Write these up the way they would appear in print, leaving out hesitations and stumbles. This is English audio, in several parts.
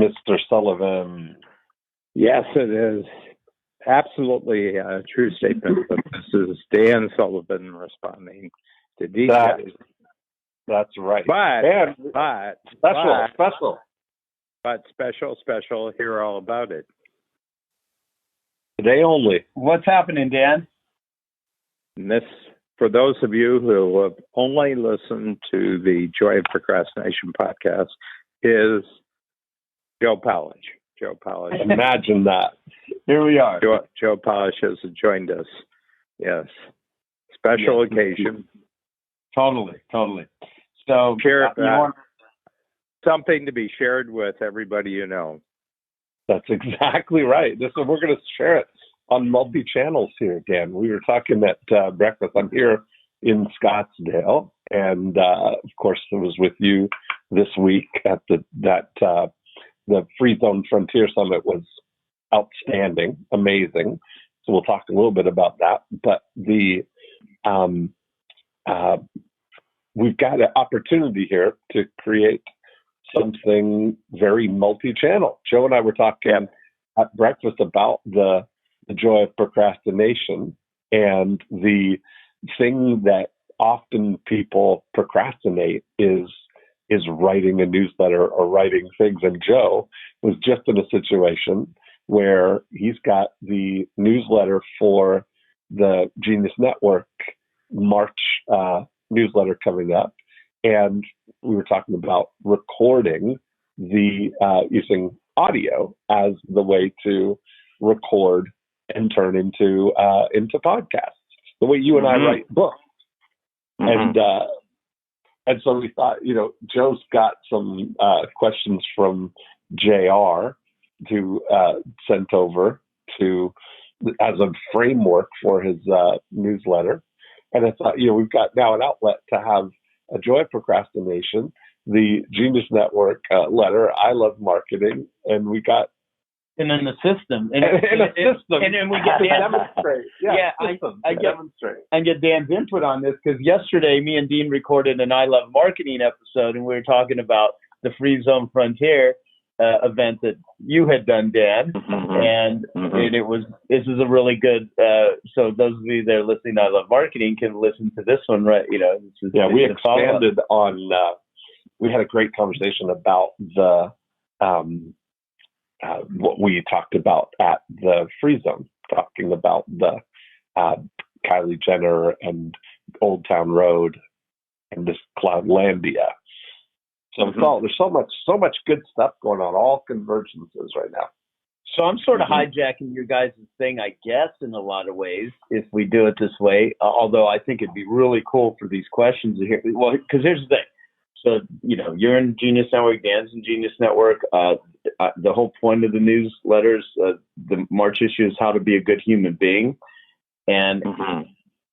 Mr. Sullivan. Yes, it is absolutely a true statement. But this is Dan Sullivan responding to Dean Jackson. That's right. But special, hear all about it. Today only. What's happening, Dan? And this, for those of you who have only listened to the Joy of Procrastination podcast, is Joe Polish. Imagine that. Here we are. Joe Polish has joined us. Yes. Special occasion. Totally. So, something to be shared with everybody you know. That's exactly right. We're going to share it on multi-channels here, Dan. We were talking at breakfast. I'm here in Scottsdale, and of course, I was with you this week at the Free Zone Frontier Summit was outstanding, amazing. So we'll talk a little bit about that. But we've got an opportunity here to create something very multi-channel. Joe and I were talking at breakfast about the joy of procrastination, and the thing that often people procrastinate is writing a newsletter or writing things. And Joe was just in a situation where he's got the newsletter for the Genius Network March newsletter coming up. And we were talking about recording using audio as the way to record and turn into podcasts, the way you and I write books. And so we thought, Joe's got some questions from JR to sent over as a framework for his newsletter. And I thought, we've got now an outlet to have a Joy of Procrastination, the Genius Network letter, I Love Marketing, and we got... And then the system. And then we get Dan demonstrate. I get Dan's input on this, because yesterday me and Dean recorded an I Love Marketing episode, and we were talking about the Free Zone Frontier event that you had done, Dan. And this is a really good, so those of you that are listening to I Love Marketing can listen to this one, right? We expanded on, we had a great conversation about the, what we talked about at the Free Zone, talking about the Kylie Jenner and Old Town Road and this Cloudlandia. So there's so much good stuff going on, all convergences right now. So I'm sort of hijacking your guys' thing, I guess, in a lot of ways, if we do it this way. Although I think it'd be really cool for these questions to hear. Well, because here's the thing. So, you're in Genius Network, Dan's in Genius Network. The whole point of the newsletters, the March issue, is how to be a good human being, and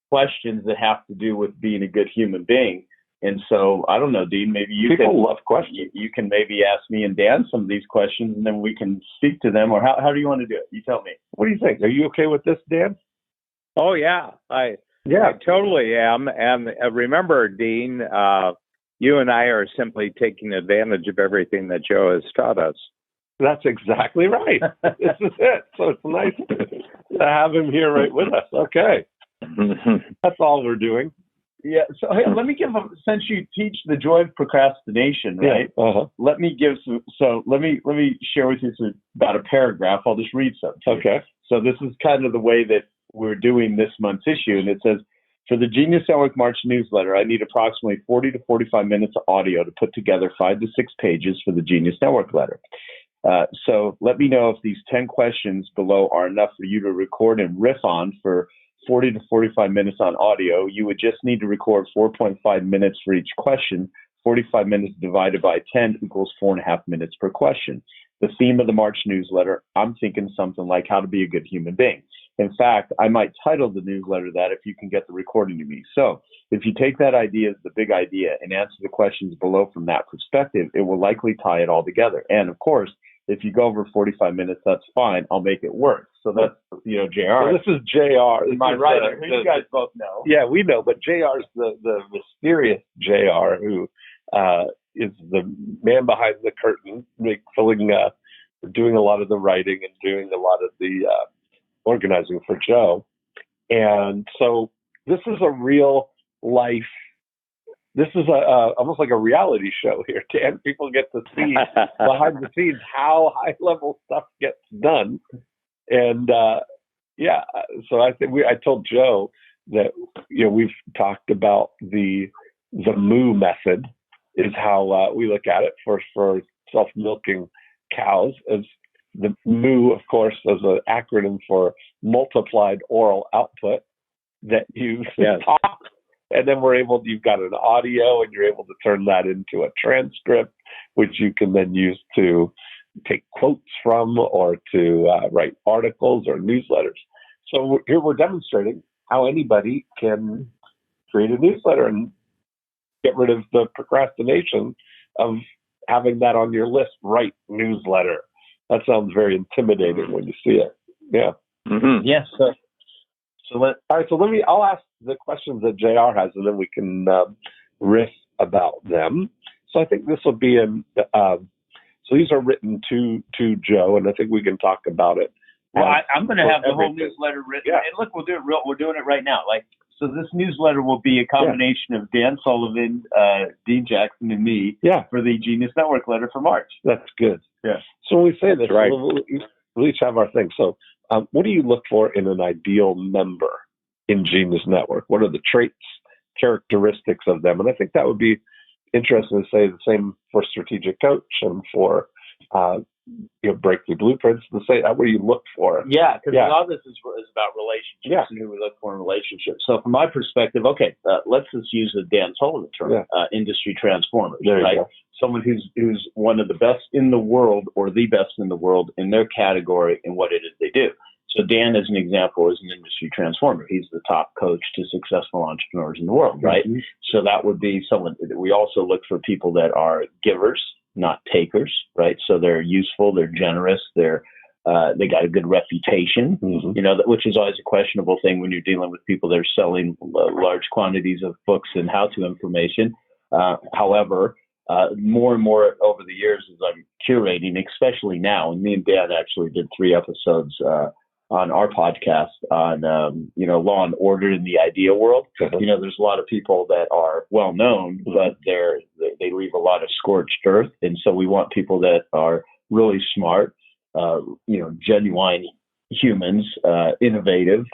questions that have to do with being a good human being. And so, I don't know, Dean, maybe people love questions. You can maybe ask me and Dan some of these questions, and then we can speak to them. Or how do you want to do it? You tell me. What do you think? Are you okay with this, Dan? Oh, yeah. I totally am. And remember, Dean, you and I are simply taking advantage of everything that Joe has taught us. That's exactly right. This is it. So it's nice to have him here right with us. Okay. That's all we're doing. Yeah. So let me since you teach the joy of procrastination, right? Yeah. Let me give let me share with you about a paragraph. I'll just read something. Okay. So this is kind of the way that we're doing this month's issue. And it says, for the Genius Network March newsletter, I need approximately 40 to 45 minutes of audio to put together 5 to 6 pages for the Genius Network letter. So let me know if these 10 questions below are enough for you to record and riff on for 40 to 45 minutes on audio. You would just need to record 4.5 minutes for each question. 45 minutes divided by 10 equals 4.5 minutes per question. The theme of the March newsletter, I'm thinking something like how to be a good human being. In fact, I might title the newsletter that if you can get the recording to me. So if you take that idea as the big idea and answer the questions below from that perspective, it will likely tie it all together. And of course, if you go over 45 minutes, that's fine. I'll make it work. So that's, JR. So this is JR. My writer, who you guys both know. Yeah, we know, but JR is the mysterious JR who is the man behind the curtain, filling doing a lot of the writing and doing a lot of the organizing for Joe. And so this is a real life. This is almost like a reality show here, Dan. People get to see behind the scenes how high level stuff gets done. And so I think I told Joe that we've talked about the moo method is how we look at it for self-milking cows. As the moo, of course, is an acronym for multiplied oral output that you talk. And then you've got an audio, and you're able to turn that into a transcript, which you can then use to take quotes from or to write articles or newsletters. So here we're demonstrating how anybody can create a newsletter and get rid of the procrastination of having that on your list. Write newsletter. That sounds very intimidating when you see it. Yeah. Mm-hmm. Yes. All right. So I'll ask the questions that JR has, and then we can riff about them. So I think this will be so these are written to Joe, and I think we can talk about it. Well, I'm going to have the whole newsletter written. Yeah. And look, we'll do it we're doing it right now. So this newsletter will be a combination of Dan Sullivan, Dean Jackson, and me for the Genius Network letter for March. That's good. Yeah. So when we say this, right, we'll each have our thing. So what do you look for in an ideal member in Genius Network? What are the traits, characteristics of them? And I think that would be interesting to say the same for Strategic Coach and for Breakthrough Blueprints, to say what do you look for? Yeah, because a lot of this is about relationships and who we look for in relationships. So from my perspective, let's just use the Dan Sullivan term, industry transformers, right? Someone who's one of the best in the world or the best in the world in their category in what it is they do. So Dan, as an example, is an industry transformer. He's the top coach to successful entrepreneurs in the world, right? Mm-hmm. So that would be someone. We also look for people that are givers, not takers, right? So they're useful, they're generous, they got a good reputation, which is always a questionable thing when you're dealing with people that are selling large quantities of books and how-to information. However, more and more over the years as I'm curating, especially now, and me and Dan actually did 3 episodes on our podcast on, law and order in the idea world. There's a lot of people that are well known, but they leave a lot of scorched earth. And so we want people that are really smart, genuine humans, innovative,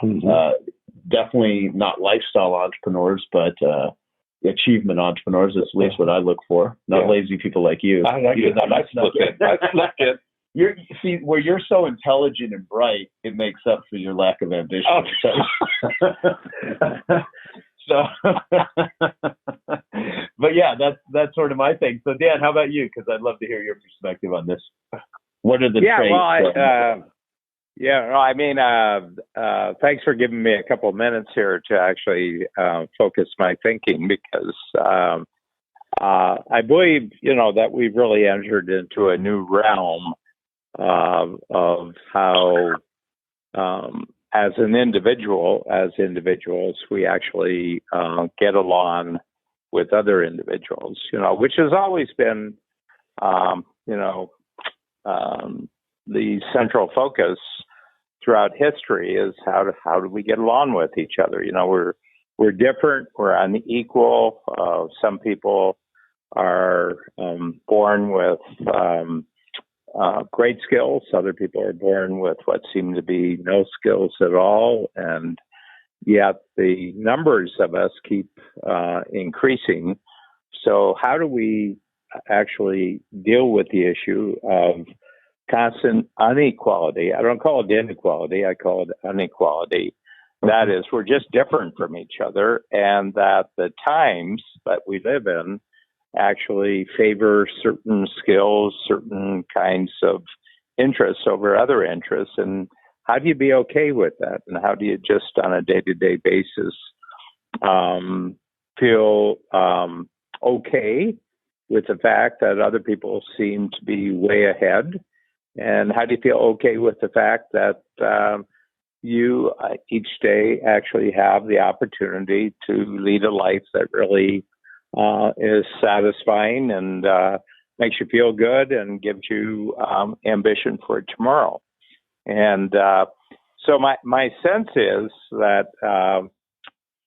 definitely not lifestyle entrepreneurs, but achievement entrepreneurs. That's at least what I look for. Not lazy people like you. Where you're so intelligent and bright, it makes up for your lack of ambition. But yeah, that's sort of my thing. So Dan, how about you? Because I'd love to hear your perspective on this. What are the traits? Thanks for giving me a couple of minutes here to actually focus my thinking, because I believe, that we've really entered into a new realm of how, as individuals, we actually get along with other individuals, which has always been, the central focus throughout history is how do we get along with each other? We're different, we're unequal. Some people are born with great skills. Other people are born with what seem to be no skills at all. And yet the numbers of us keep increasing. So how do we actually deal with the issue of constant inequality? I don't call it inequality, I call it inequality. That is, we're just different from each other, and that the times that we live in actually favor certain skills, certain kinds of interests over other interests. And how do you be okay with that? And how do you just on a day-to-day basis feel okay with the fact that other people seem to be way ahead? And how do you feel okay with the fact that you each day actually have the opportunity to lead a life that really is satisfying and makes you feel good and gives you ambition for tomorrow. And so my sense is that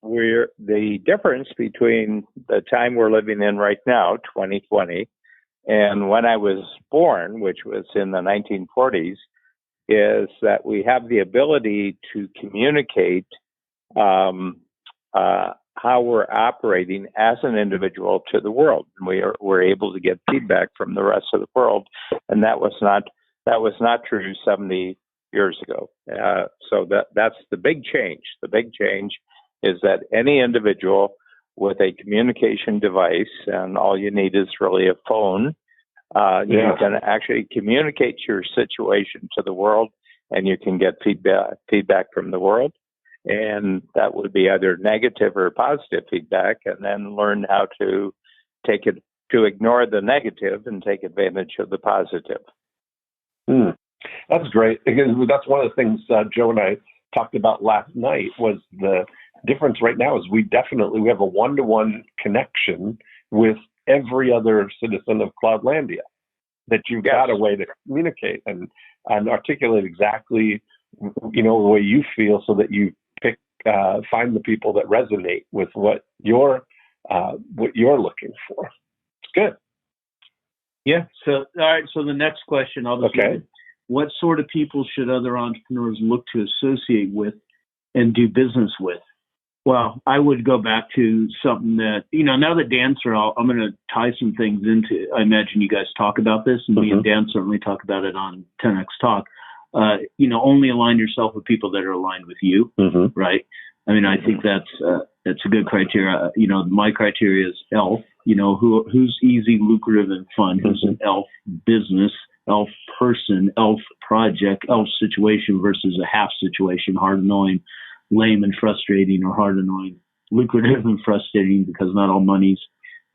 the difference between the time we're living in right now, 2020, and when I was born, which was in the 1940s, is that we have the ability to communicate how we're operating as an individual to the world. And we're able to get feedback from the rest of the world, and that was not true 70 years ago. So that's the big change. The big change is that any individual with a communication device, and all you need is really a phone, you can actually communicate your situation to the world, and you can get feedback from the world. And that would be either negative or positive feedback, and then learn how to ignore the negative and take advantage of the positive. That's great. Again, that's one of the things Joe and I talked about last night was the difference right now is we have a one-to-one connection with every other citizen of Cloudlandia, that you've got a way to communicate and articulate exactly, the way you feel, so that you find the people that resonate with what you're looking for. It's good. Yeah. So, all right. So the next question, what sort of people should other entrepreneurs look to associate with and do business with? Well, I would go back to something that, now that Dan's here, I'm going to tie some things into, I imagine you guys talk about this, and me and Dan certainly talk about it on 10X Talk. Only align yourself with people that are aligned with you, right? I mean, I think that's a good criteria. My criteria is ELF, who's easy, lucrative, and fun, who's an ELF business, ELF person, ELF project, ELF situation versus a half situation, hard, annoying, lame and frustrating, or hard, annoying, lucrative and frustrating, because not all money's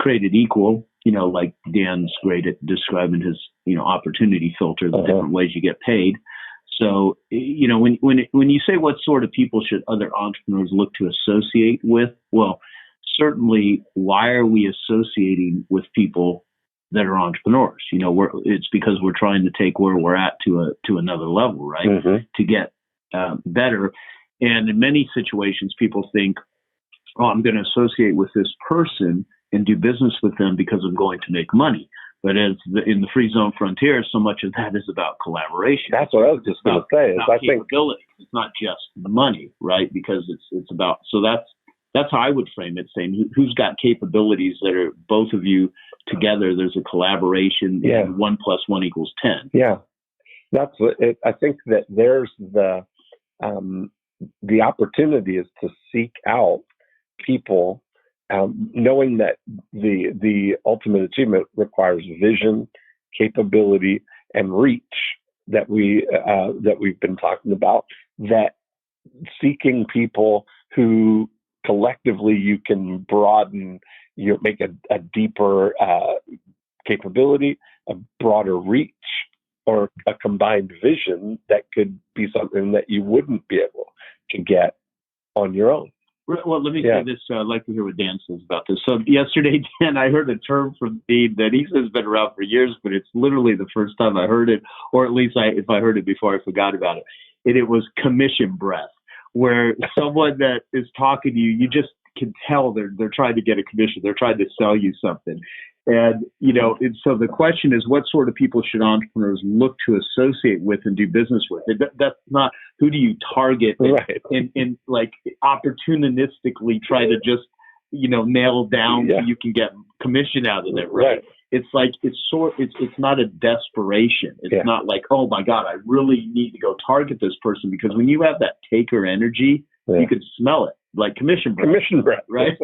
created equal. Like Dan's great at describing his, opportunity filter, the different ways you get paid. So, when you say what sort of people should other entrepreneurs look to associate with? Well, certainly, why are we associating with people that are entrepreneurs? It's because we're trying to take where we're at to another level, right? To get better. And in many situations, people think, I'm going to associate with this person and do business with them because I'm going to make money. But in the free zone frontier, so much of that is about collaboration. That's what I was just going to say. I think it's not just the money, right? Because it's about, so that's how I would frame it, saying who's got capabilities that are both of you together. There's a collaboration. And 1 + 1 = 10. Yeah, that's what I think that there's the opportunity is to seek out people. Knowing that the ultimate achievement requires vision, capability, and reach that we've been talking about. That seeking people who collectively you can broaden, make a deeper capability, a broader reach, or a combined vision that could be something that you wouldn't be able to get on your own. Well, let me say this. I'd like to hear what Dan says about this. So yesterday, Dan, I heard a term from Dean that he says has been around for years, but it's literally the first time I heard it, or at least if I heard it before, I forgot about it. And it was commission breath, where someone that is talking to you, you just can tell they're trying to get a commission. They're trying to sell you something. And, and so the question is, what sort of people should entrepreneurs look to associate with and do business with? That's not who do you target and like opportunistically try to just, nail down so you can get commission out of it, right? It's like, it's not a desperation. It's not like, oh my God, I really need to go target this person, because when you have that taker energy, you could smell it, like commission breath, right?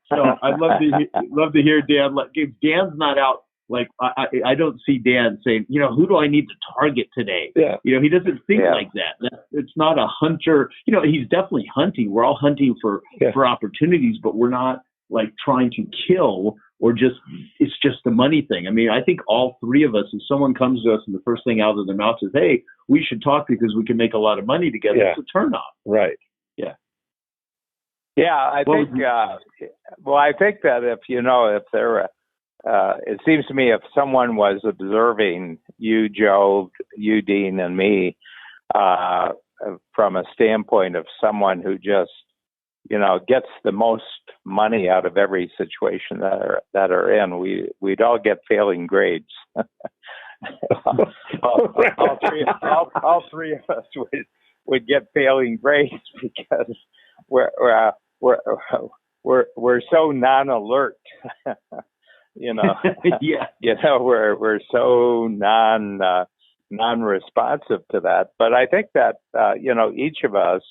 So I'd love to hear Dan. Like, if Dan's not out, like I don't see Dan saying, who do I need to target today? He doesn't think like that. It's not a hunter. He's definitely hunting. We're all hunting for opportunities, but we're not like trying to kill or it's just the money thing. I mean, I think all three of us, if someone comes to us and the first thing out of their mouth is, hey, we should talk because we can make a lot of money together, it's a turn on. Right. Yeah, I think. I think that if they're it seems to me if someone was observing you, Joe, you, Dean, and me, from a standpoint of someone who just, gets the most money out of every situation that are in, we'd all get failing grades. all three of us would get failing grades because we're so non-alert. Yeah. We're so non-responsive to that. But I think that each of us,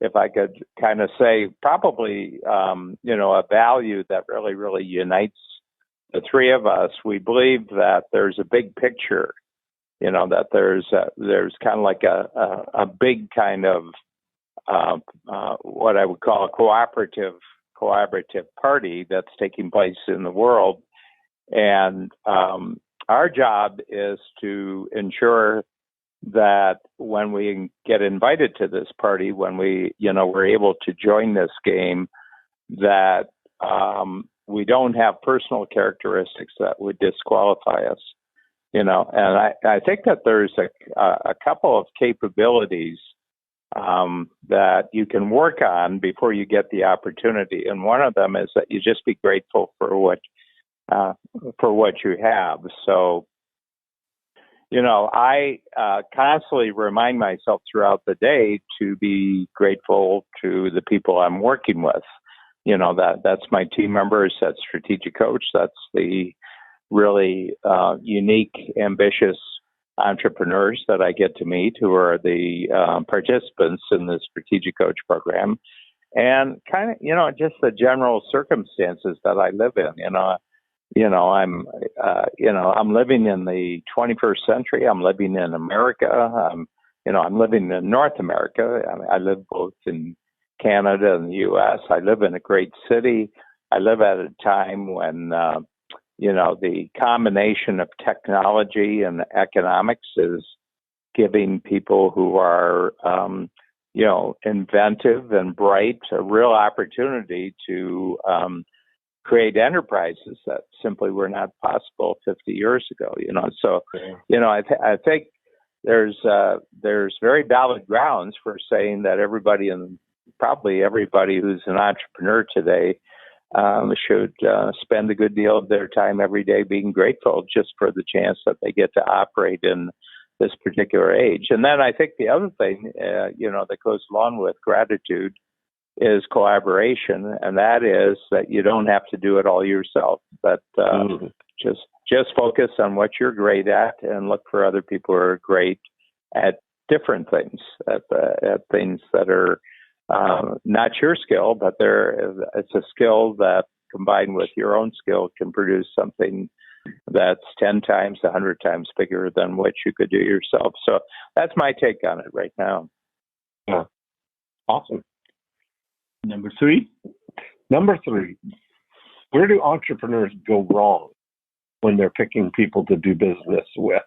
if I could kind of say, probably a value that really, really unites the three of us. We believe that there's a big picture, that there's kind of like a big kind of what I would call a collaborative party that's taking place in the world. And our job is to ensure that when we get invited to this party, when we're able to join this game, that we don't have personal characteristics that would disqualify us, and I think that there's a couple of capabilities that you can work on before you get the opportunity. And one of them is that you just be grateful for what you have. So, I constantly remind myself throughout the day to be grateful to the people I'm working with. That's my team members, that's strategic coach, that's the really unique, ambitious entrepreneurs that I get to meet who are the participants in the strategic coach program, and kind of, just the general circumstances that I live in. I'm living in the 21st century. I'm living in America. I'm living in North America. I live both in Canada and the U.S. I live in a great city. I live at a time when, the combination of technology and economics is giving people who are, inventive and bright a real opportunity to create enterprises that simply were not possible 50 years ago. So, I think there's very valid grounds for saying that probably everybody who's an entrepreneur today should spend a good deal of their time every day being grateful just for the chance that they get to operate in this particular age. And then I think the other thing, that goes along with gratitude is collaboration, and that is that you don't have to do it all yourself, but just focus on what you're great at and look for other people who are great at different things, at things that are not your skill, but it's a skill that combined with your own skill can produce something that's 10 times, 100 times bigger than what you could do yourself. So that's my take on it right now. Yeah. Awesome. Number three. Where do entrepreneurs go wrong when they're picking people to do business with?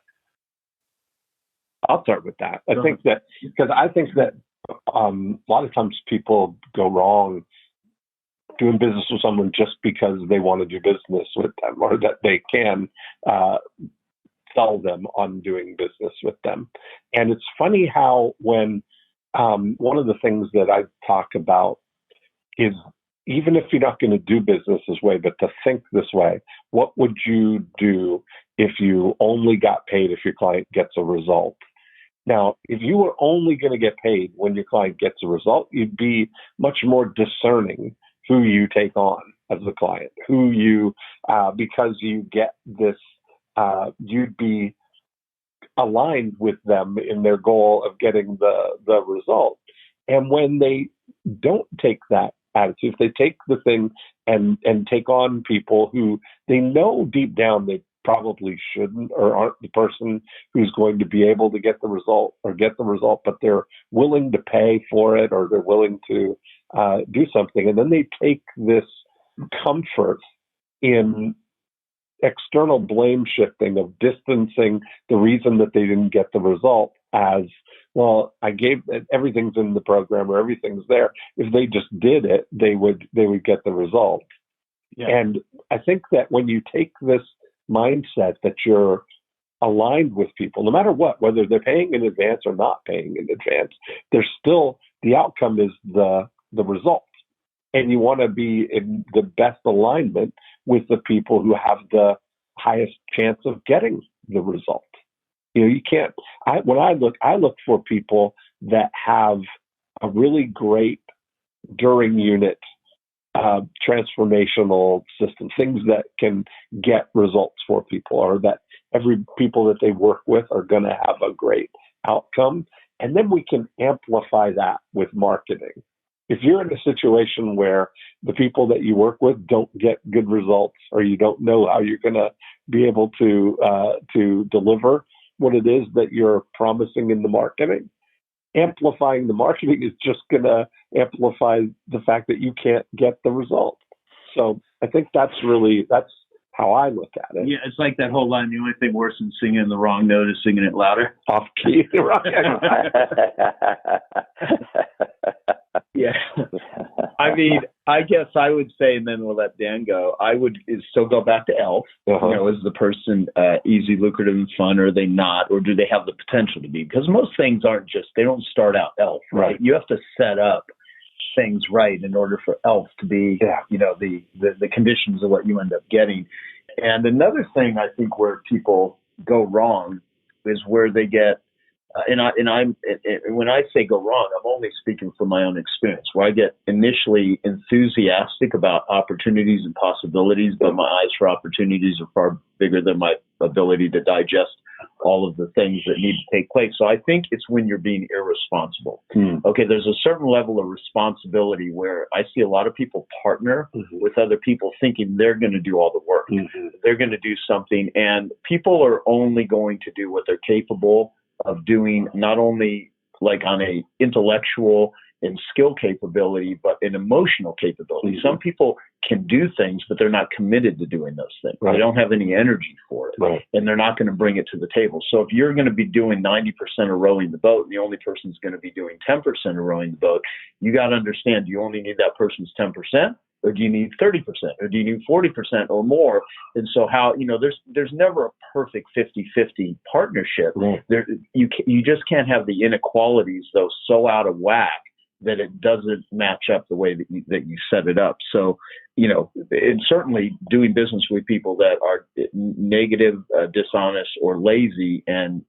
I'll start with that. I think that a lot of times people go wrong doing business with someone just because they want to do business with them, or that they can sell them on doing business with them. And it's funny how when one of the things that I talk about is, even if you're not going to do business this way, but to think this way, what would you do if you only got paid if your client gets a result? Now, if you were only going to get paid when your client gets a result, you'd be much more discerning who you take on as a client, because you get this, you'd be aligned with them in their goal of getting the result. And when they don't take that attitude, if they take the thing and take on people who they know deep down they probably shouldn't or aren't the person who's going to be able to get the result, but they're willing to pay for it, or they're willing to do something. And then they take this comfort in external blame shifting of distancing the reason that they didn't get the result as, well, I gave it, everything's in the program or everything's there. If they just did it, they would get the result. Yeah. And I think that when you take this mindset that you're aligned with people, no matter what, whether they're paying in advance or not paying in advance, there's still, the outcome is the result. And you want to be in the best alignment with the people who have the highest chance of getting the result. You can't, when I look for people that have a really great during unit transformational system, things that can get results for people, or that every people that they work with are going to have a great outcome. And then we can amplify that with marketing. If you're in a situation where the people that you work with don't get good results, or you don't know how you're going to be able to deliver what it is that you're promising in the marketing, amplifying the marketing is just going to amplify the fact that you can't get the result. So I think that's how I look at it. Yeah, it's like that whole line, the only thing worse than singing the wrong note is singing it louder. Off key. Yeah. I mean, I guess I would say, and then we'll let Dan go, I would still go back to ELF. Uh-huh. Is the person easy, lucrative, and fun, or are they not, or do they have the potential to be? Because most things aren't just, they don't start out ELF, right? You have to set up things right in order for ELF to be, the conditions of what you end up getting. And another thing I think where people go wrong is where they get, when I say go wrong, I'm only speaking from my own experience, where I get initially enthusiastic about opportunities and possibilities, but my eyes for opportunities are far bigger than my ability to digest all of the things that need to take place. So I think it's when you're being irresponsible. Okay, there's a certain level of responsibility where I see a lot of people partner with other people thinking they're going to do all the work. They're going to do something, and people are only going to do what they're capable of doing, not only like on a intellectual and skill capability, but an emotional capability. Some people can do things, but they're not committed to doing those things. They don't have any energy for it, and they're not going to bring it to the table. So if you're going to be doing 90% of rowing the boat, and the only person's going to be doing 10% of rowing the boat, you got to understand, do you only need that person's 10%? Or do you need 30%? Or do you need 40% or more? And so there's never a perfect 50-50 partnership. There, you just can't have the inequalities, though, so out of whack that it doesn't match up the way that you set it up. So, and certainly doing business with people that are negative, dishonest, or lazy, and,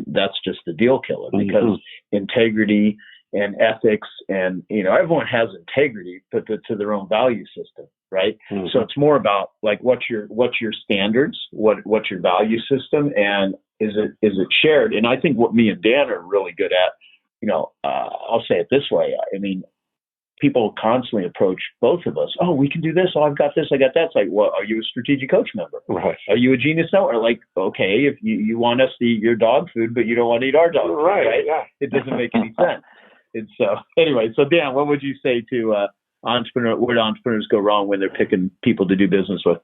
that's just the deal killer, because integrity and ethics, and everyone has integrity, but to their own value system, right? So it's more about like what's your standards, what's your value system, and is it shared? And I think what me and Dan are really good at, I'll say it this way. I mean, people constantly approach both of us. Oh, we can do this. Oh, I've got this. I got that. It's like, well, are you a strategic coach member? Right. Are you a genius network? Like, okay, if you want us to eat your dog food, but you don't want to eat our dog food, right? Yeah. It doesn't make any sense. And so, anyway, Dan, what would you say to where do entrepreneurs go wrong when they're picking people to do business with?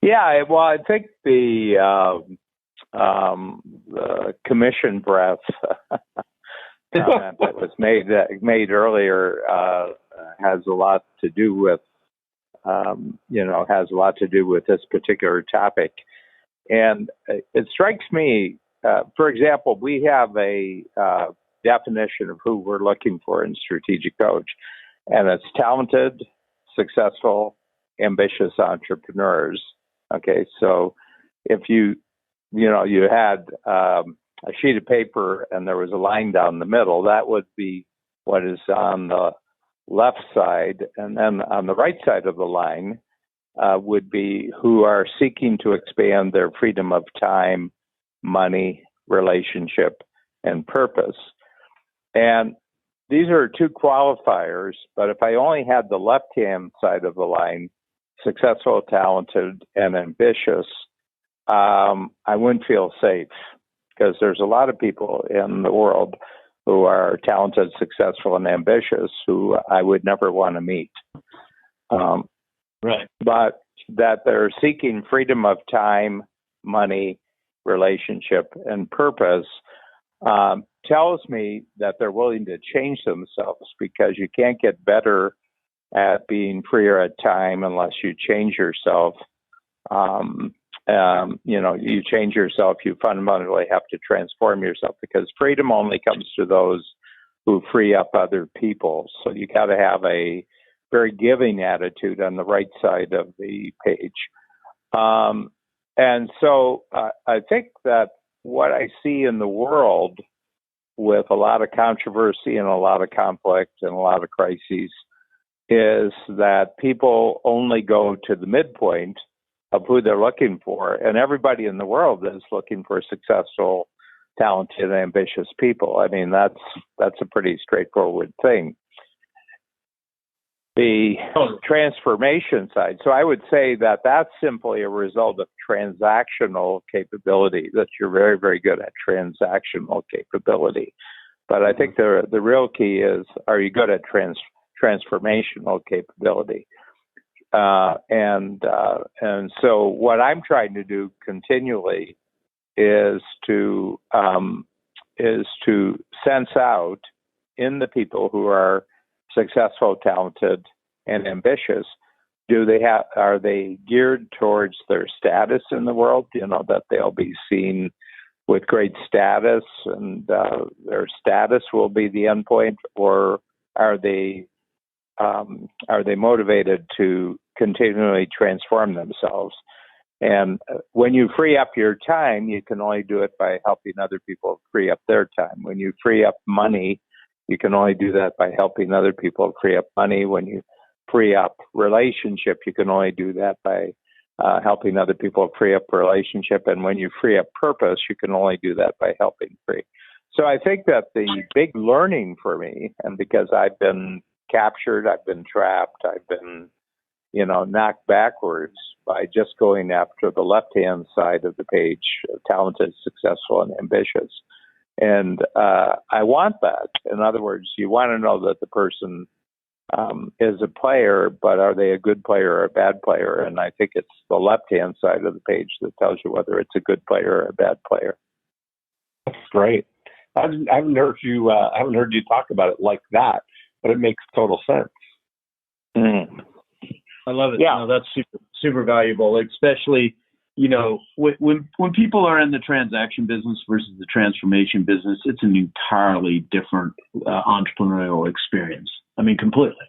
Yeah, well, I think the commission breath comment that was made earlier has a lot to do with this particular topic, and it strikes me. For example, we have a definition of who we're looking for in strategic coach, and it's talented, successful, ambitious entrepreneurs. Okay, so if you had a sheet of paper and there was a line down the middle, that would be what is on the left side, and then on the right side of the line would be who are seeking to expand their freedom of time, money, relationship, and purpose. And these are two qualifiers, but if I only had the left-hand side of the line, successful, talented, and ambitious, I wouldn't feel safe, because there's a lot of people in the world who are talented, successful, and ambitious who I would never want to meet. Right. But that they're seeking freedom of time, money, relationship, and purpose tells me that they're willing to change themselves, because you can't get better at being freer at time unless you change yourself. You change yourself, you fundamentally have to transform yourself, because freedom only comes to those who free up other people. So you got to have a very giving attitude on the right side of the page. And so I think that what I see in the world with a lot of controversy and a lot of conflict and a lot of crises is that people only go to the midpoint of who they're looking for. And everybody in the world is looking for successful, talented, ambitious people. I mean, that's a pretty straightforward thing. The transformation side. So I would say that that's simply a result of transactional capability, that you're very, very good at transactional capability. But I think the real key is, are you good at transformational capability? And so what I'm trying to do continually is to sense out in the people who are successful, talented, and ambitious. Are they geared towards their status in the world? That they'll be seen with great status, and their status will be the end point, or are they motivated to continually transform themselves? And when you free up your time, you can only do it by helping other people free up their time. When you free up money, you can only do that by helping other people free up money. When you free up relationship, you can only do that by helping other people free up relationship. And when you free up purpose, you can only do that by helping free. So I think that the big learning for me, and because I've been captured, I've been trapped, I've been, knocked backwards by just going after the left-hand side of the page, talented, successful, and ambitious. And I want that. In other words, you want to know that the person is a player, but are they a good player or a bad player? And I think it's the left-hand side of the page that tells you whether it's a good player or a bad player. That's great. I haven't heard you talk about it like that, but it makes total sense. Mm. I love it. Yeah. No, that's super valuable, especially, when people are in the transaction business versus the transformation business, it's an entirely different entrepreneurial experience. I mean, completely.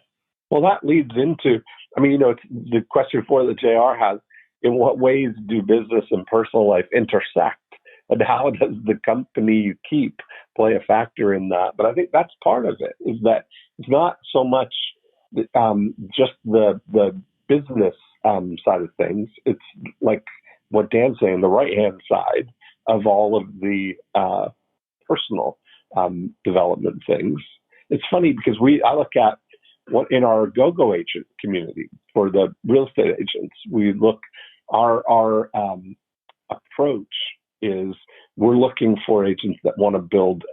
Well, that leads into, it's the question before that JR has, in what ways do business and personal life intersect? And how does the company you keep play a factor in that? But I think that's part of it, is that it's not so much just the business side of things. It's like what Dan's saying, the right-hand side of all of the personal development things. It's funny because I look at what in our go-go agent community for the real estate agents, we look, our approach is we're looking for agents that want to build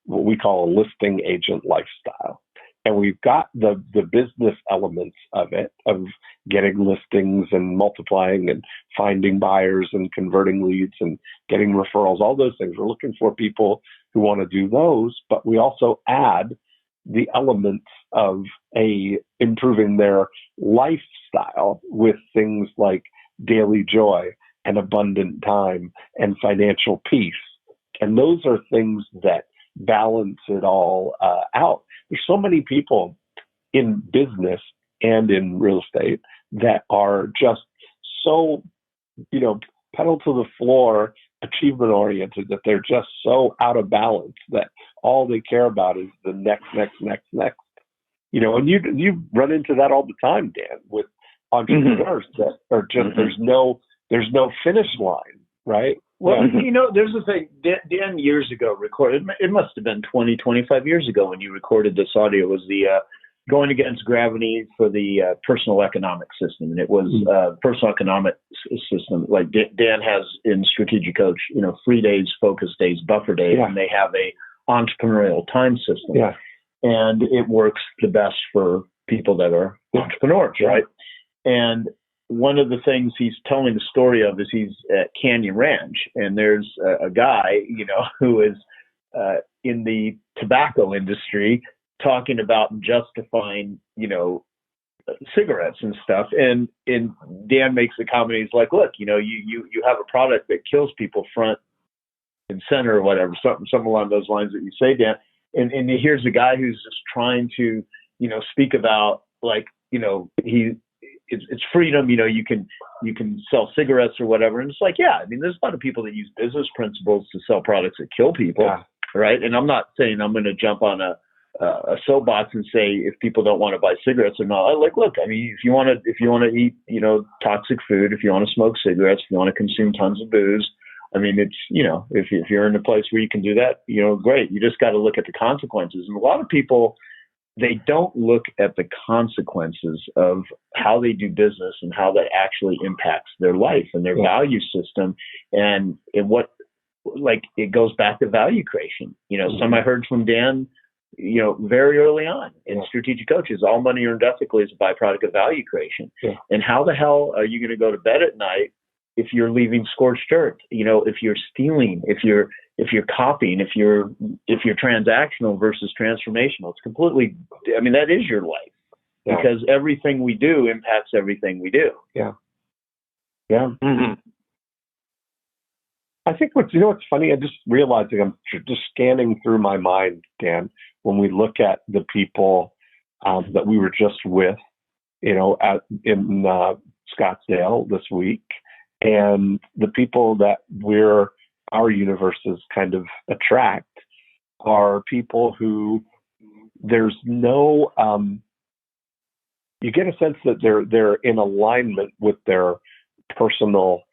what we call a listing agent lifestyle. And we've got the business elements of it, of getting listings and multiplying and finding buyers and converting leads and getting referrals, all those things. We're looking for people who want to do those, but we also add the elements of improving their lifestyle with things like daily joy and abundant time and financial peace. And those are things that balance it all out. There's so many people in business and in real estate that are just so, pedal to the floor, achievement oriented, that they're just so out of balance that all they care about is the next. And you run into that all the time, Dan, with entrepreneurs that are just there's no finish line, right? Well, there's a thing. Dan years ago recorded, it must have been 20, 25 years ago when you recorded this audio, was the Going Against Gravity for the personal economic system. And it was personal economic system like Dan has in Strategic Coach, 3 days, focus days, buffer days, and they have a entrepreneurial time system. Yeah. And it works the best for people that are entrepreneurs, right? And one of the things he's telling the story of is he's at Canyon Ranch, and there's a guy, who is in the tobacco industry talking about justifying, cigarettes and stuff. And Dan makes the comment. He's like, look, you have a product that kills people front and center or whatever, something along those lines that you say, Dan. And here's a guy who's just trying to, speak about like, it's freedom. You can sell cigarettes or whatever. And it's like, yeah, I mean, there's a lot of people that use business principles to sell products that kill people, right? And I'm not saying I'm going to jump on a soapbox and say if people don't want to buy cigarettes or not. Like, look, I mean, if you want to eat, toxic food, if you want to smoke cigarettes, if you want to consume tons of booze, I mean, it's, if you're in a place where you can do that, great. You just got to look at the consequences. And a lot of people, they don't look at the consequences of how they do business and how that actually impacts their life and their value system. And what, like, it goes back to value creation. Some I heard from Dan, very early on in Strategic Coaches, all money earned ethically is a byproduct of value creation. Yeah. And how the hell are you going to go to bed at night if you're leaving scorched earth? If you're stealing, if you're copying, if you're transactional versus transformational, it's completely, I mean, that is your life because everything we do impacts everything we do. Yeah. Yeah. Mm-hmm. I think what's funny, I'm just realizing I'm just scanning through my mind, Dan, when we look at the people that we were just with, in Scottsdale this week, and the people that our universes kind of attract are people who there's no, you get a sense that they're in alignment with their personal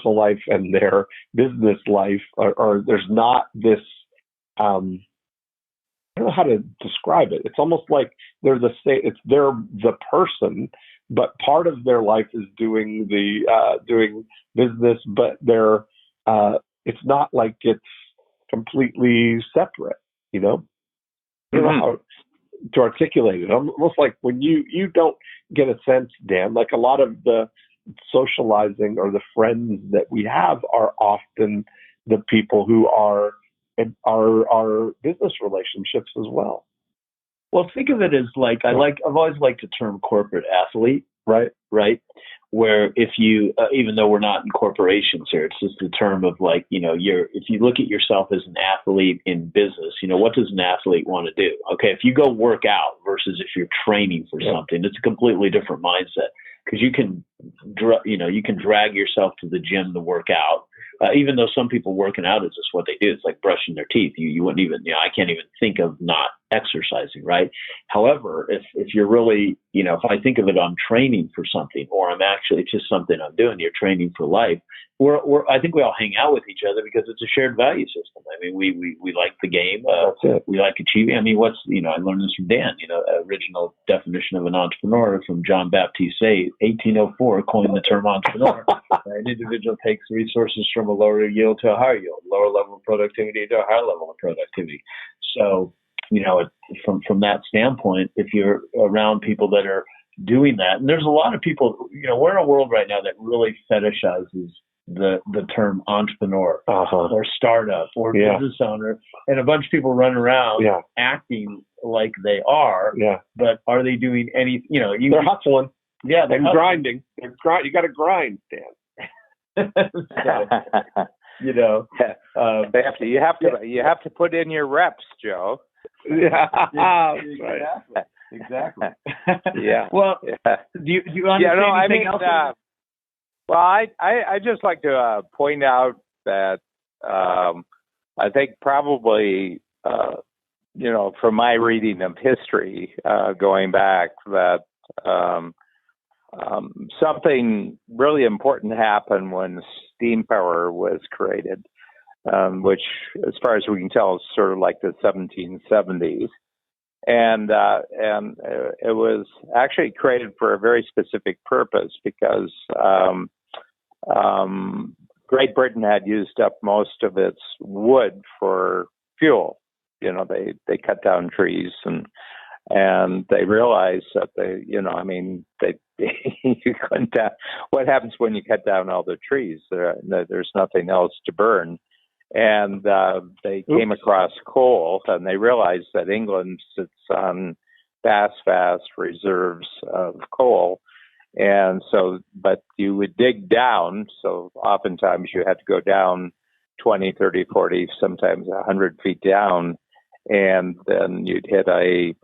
life and their business life, or there's not this, I don't know how to describe it. It's almost like they're they're the person, but part of their life is doing business, but it's not like it's completely separate, I don't know how to articulate it. Almost like when you don't get a sense, Dan, like a lot of the socializing or the friends that we have are often the people who are business relationships as well. Well, think of it as like, I've always liked the term corporate athlete, right? Where if you, even though we're not in corporations here, it's just a term of like, if you look at yourself as an athlete in business, what does an athlete want to do? Okay. If you go work out versus if you're training for something, it's a completely different mindset. Because you can drag yourself to the gym to work out, even though some people working out is just what they do. It's like brushing their teeth. You wouldn't even, I can't even think of not exercising, right? However, if you're really, if I think of it, I'm training for something, or I'm actually, it's just something I'm doing. You're training for life. I think we all hang out with each other because it's a shared value system. I mean, we like the game. We like achieving. I mean, I learned this from Dan, original definition of an entrepreneur from John Baptiste Say, 1804, coined the term entrepreneur. An individual takes resources from a lower yield to a higher yield, lower level of productivity to a higher level of productivity. So, from that standpoint, if you're around people that are doing that, and there's a lot of people, we're in a world right now that really fetishizes the term entrepreneur or startup or business owner, and a bunch of people run around acting like they are, but are they doing any, they're hustling. Yeah, they're grinding. You got to grind, Dan. You have to put in your reps, Joe. Yeah, exactly. Yeah. Well, do you understand anything else? Well, I just like to point out that I think probably from my reading of history going back that something really important happened when steam power was created, which, as far as we can tell, is sort of like the 1770s. And it was actually created for a very specific purpose because Great Britain had used up most of its wood for fuel. They cut down trees and they realized that you couldn't. What happens when you cut down all the trees? There's nothing else to burn. And they came across coal, and they realized that England sits on vast reserves of coal. And so, but you would dig down. So oftentimes you had to go down 20, 30, 40, sometimes 100 feet down. And then you'd hit a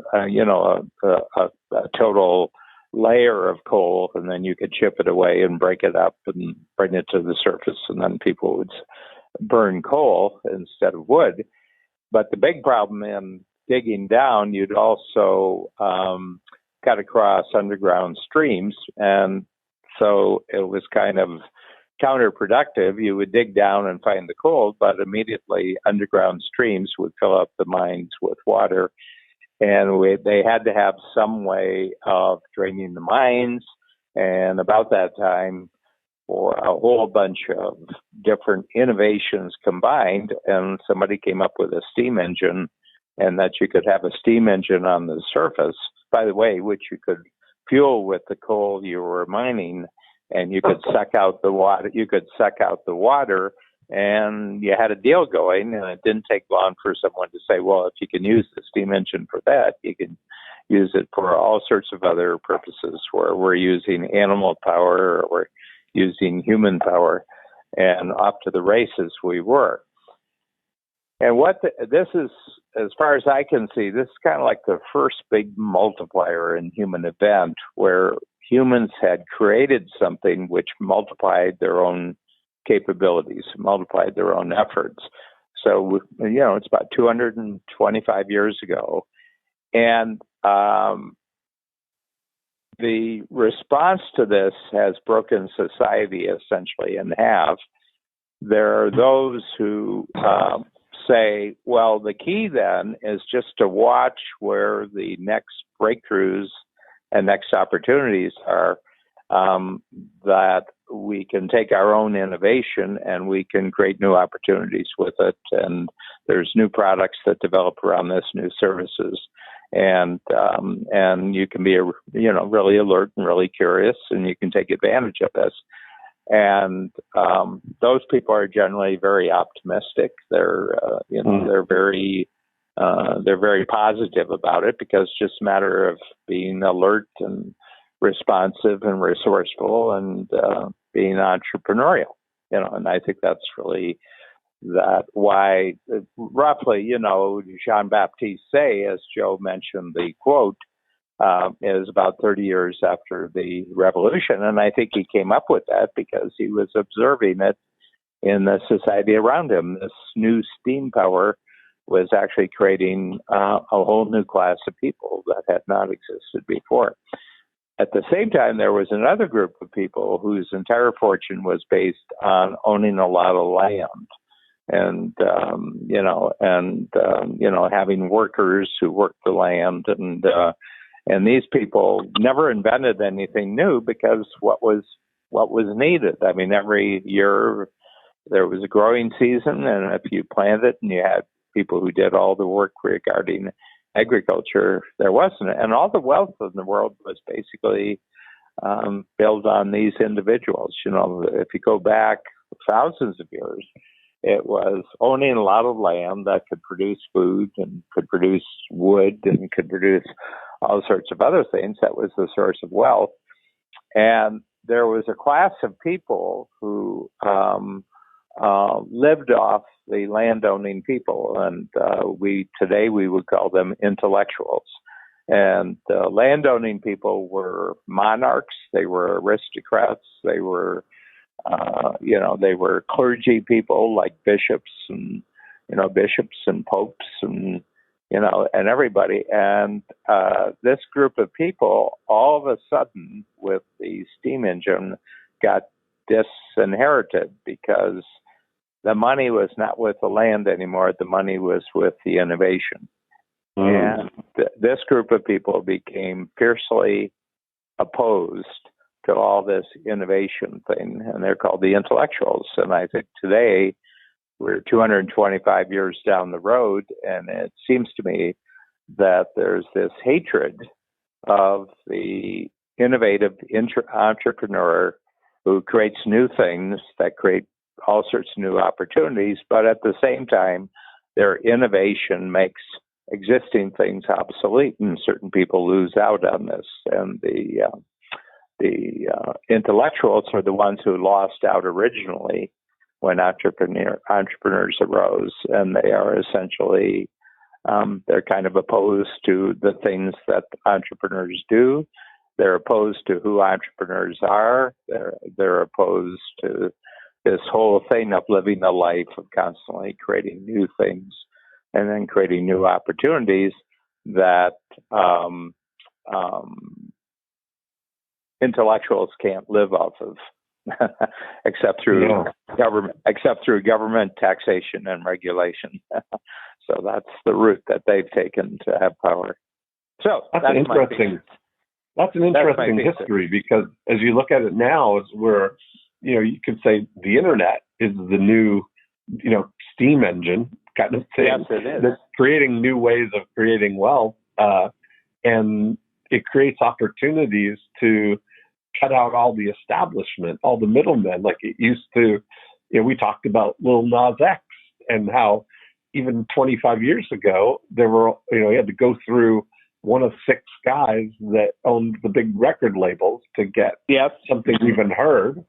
total layer of coal, and then you could chip it away and break it up and bring it to the surface. And then people would burn coal instead of wood. But the big problem in digging down, you'd also cut across underground streams. And so it was kind of counterproductive. You would dig down and find the coal, but immediately underground streams would fill up the mines with water. And they had to have some way of draining the mines. And about that time, for a whole bunch of different innovations combined, and somebody came up with a steam engine, and that you could have a steam engine on the surface, by the way, which you could fuel with the coal you were mining, and you could suck out the water. You could suck out the water, and you had a deal going. And it didn't take long for someone to say, well, if you can use the steam engine for that, you can use it for all sorts of other purposes, where we're using animal power or we're using human power, and off to the races we were. And this is, as far as I can see, this is kind of like the first big multiplier in human event, where humans had created something which multiplied their own capabilities, multiplied their own efforts. So, it's about 225 years ago. And the response to this has broken society essentially in half. There are those who say, well, the key then is just to watch where the next breakthroughs and next opportunities are, that we can take our own innovation and we can create new opportunities with it. And there's new products that develop around this, new services. And you can be, really alert and really curious, and you can take advantage of this. And those people are generally very optimistic. They're, they're very positive about it, because it's just a matter of being alert and responsive and resourceful and being entrepreneurial. And I think that's really why roughly, Jean-Baptiste Say, as Joe mentioned, the quote is about 30 years after the revolution. And I think he came up with that because he was observing it in the society around him. This new steam power was actually creating a whole new class of people that had not existed before. At the same time, there was another group of people whose entire fortune was based on owning a lot of land. And, having workers who worked the land, and these people never invented anything new, because what was needed. I mean, every year there was a growing season, and if you planted and you had people who did all the work regarding agriculture, there wasn't. And all the wealth in the world was basically built on these individuals. If you go back thousands of years, it was owning a lot of land that could produce food and could produce wood and could produce all sorts of other things. That was the source of wealth. And there was a class of people who lived off the landowning people. And today we would call them intellectuals. And landowning people were monarchs. They were aristocrats. They were they were clergy people like bishops and popes and everybody. And this group of people, all of a sudden, with the steam engine, got disinherited, because the money was not with the land anymore. The money was with the innovation. And this group of people became fiercely opposed to all this innovation thing, and they're called the intellectuals. And I think today we're 225 years down the road, and it seems to me that there's this hatred of the innovative entrepreneur who creates new things that create all sorts of new opportunities, but at the same time, their innovation makes existing things obsolete, and certain people lose out on this. And the intellectuals are the ones who lost out originally when entrepreneurs arose, and they are essentially they're kind of opposed to the things that entrepreneurs do. They're opposed to who entrepreneurs are. They're opposed to this whole thing of living a life of constantly creating new things and then creating new opportunities that intellectuals can't live off of, except through government taxation and regulation. So that's the route that they've taken to have power. So that's interesting. That's an interesting history, because as you look at it now, it's where, you could say the internet is the new, steam engine kind of thing. Yes, it is. That's creating new ways of creating wealth, and it creates opportunities to cut out all the establishment, all the middlemen. Like it used to, we talked about Lil Nas X and how even 25 years ago, there were, you had to go through one of 6 guys that owned the big record labels to get something even heard.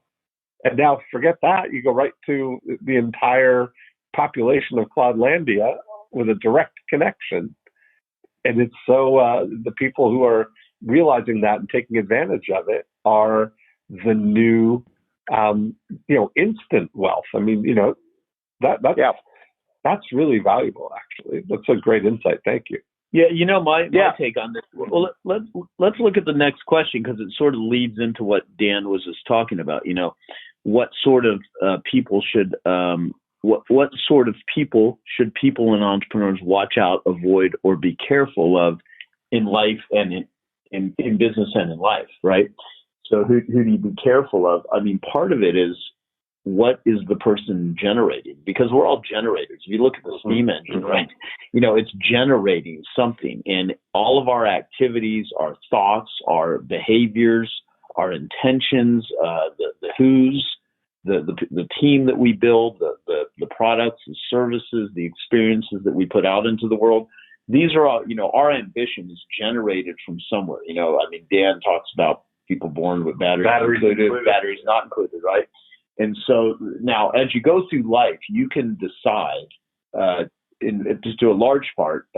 And now forget that. You go right to the entire population of Cloudlandia with a direct connection. And it's so the people who are realizing that and taking advantage of it are the new, instant wealth. I mean, that's really valuable, actually. That's a great insight. Thank you. Yeah, my take on this. Well, let's look at the next question, because it sort of leads into what Dan was just talking about. What sort of people should what sort of people should people and entrepreneurs watch out, avoid, or be careful of in life and in business and in life, right? So who do you be careful of? I mean, part of it is, what is the person generating? Because we're all generators. If you look at the steam engine, right, it's generating something. And all of our activities, our thoughts, our behaviors, our intentions, the who's, the team that we build, the products, the services, the experiences that we put out into the world, these are all, our ambition is generated from somewhere. Dan talks about people born with batteries included, batteries not included, right? And so now, as you go through life, you can decide, just to a large part,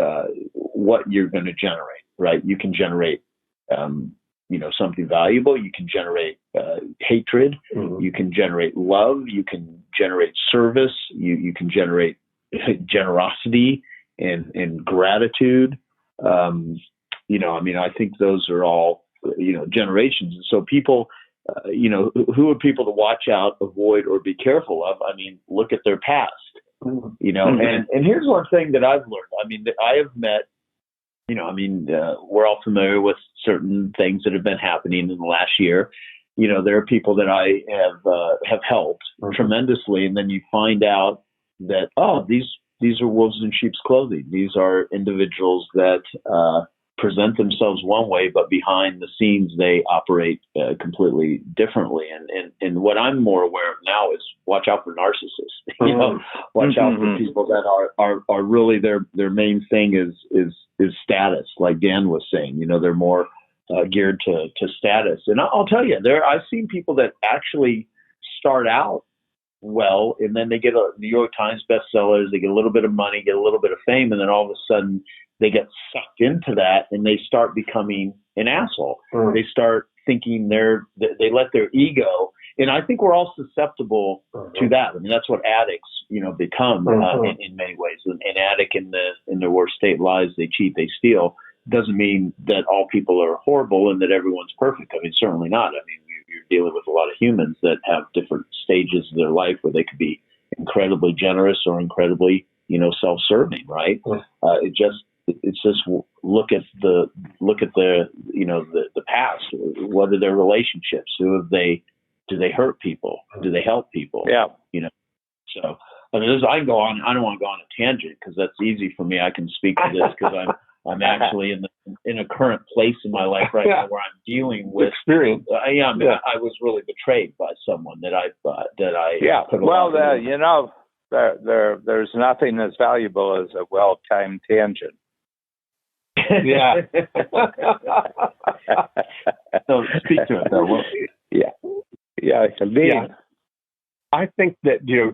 what you're going to generate, right? You can generate, something valuable. You can generate hatred. Mm-hmm. You can generate love. You can generate service. You can generate generosity and gratitude. I think those are all, generations. And so people, who are people to watch out, avoid, or be careful of? Look at their past, and here's one thing that I've learned. That I have met, we're all familiar with certain things that have been happening in the last year. There are people that I have helped tremendously. And then you find out that, these are wolves in sheep's clothing. These are individuals that, present themselves one way, but behind the scenes they operate completely differently. And what I'm more aware of now is watch out for narcissists. Watch out for people that are really their main thing is status, like Dan was saying. They're more geared to status. And I'll tell you, I've seen people that actually start out well, and then they get a New York Times bestsellers, they get a little bit of money, get a little bit of fame, and then all of a sudden they get sucked into that and they start becoming an asshole. They start thinking they let their ego, and I think we're all susceptible to that. That's what addicts, become in many ways. An addict in their worst state lies, they cheat, they steal. Doesn't mean that all people are horrible and that everyone's perfect. Certainly not. You're dealing with a lot of humans that have different stages of their life where they could be incredibly generous or incredibly, self-serving, right? It's just look at the past. What are their relationships? Do they hurt people? Do they help people? Yeah. So I can go on. I don't want to go on a tangent because that's easy for me. I can speak to this because I'm actually in a current place in my life right now where I'm dealing with experience. I was really betrayed by someone that I there's nothing as valuable as a well-timed tangent. Yeah. So speak to it though. Well, yeah. I think that Joe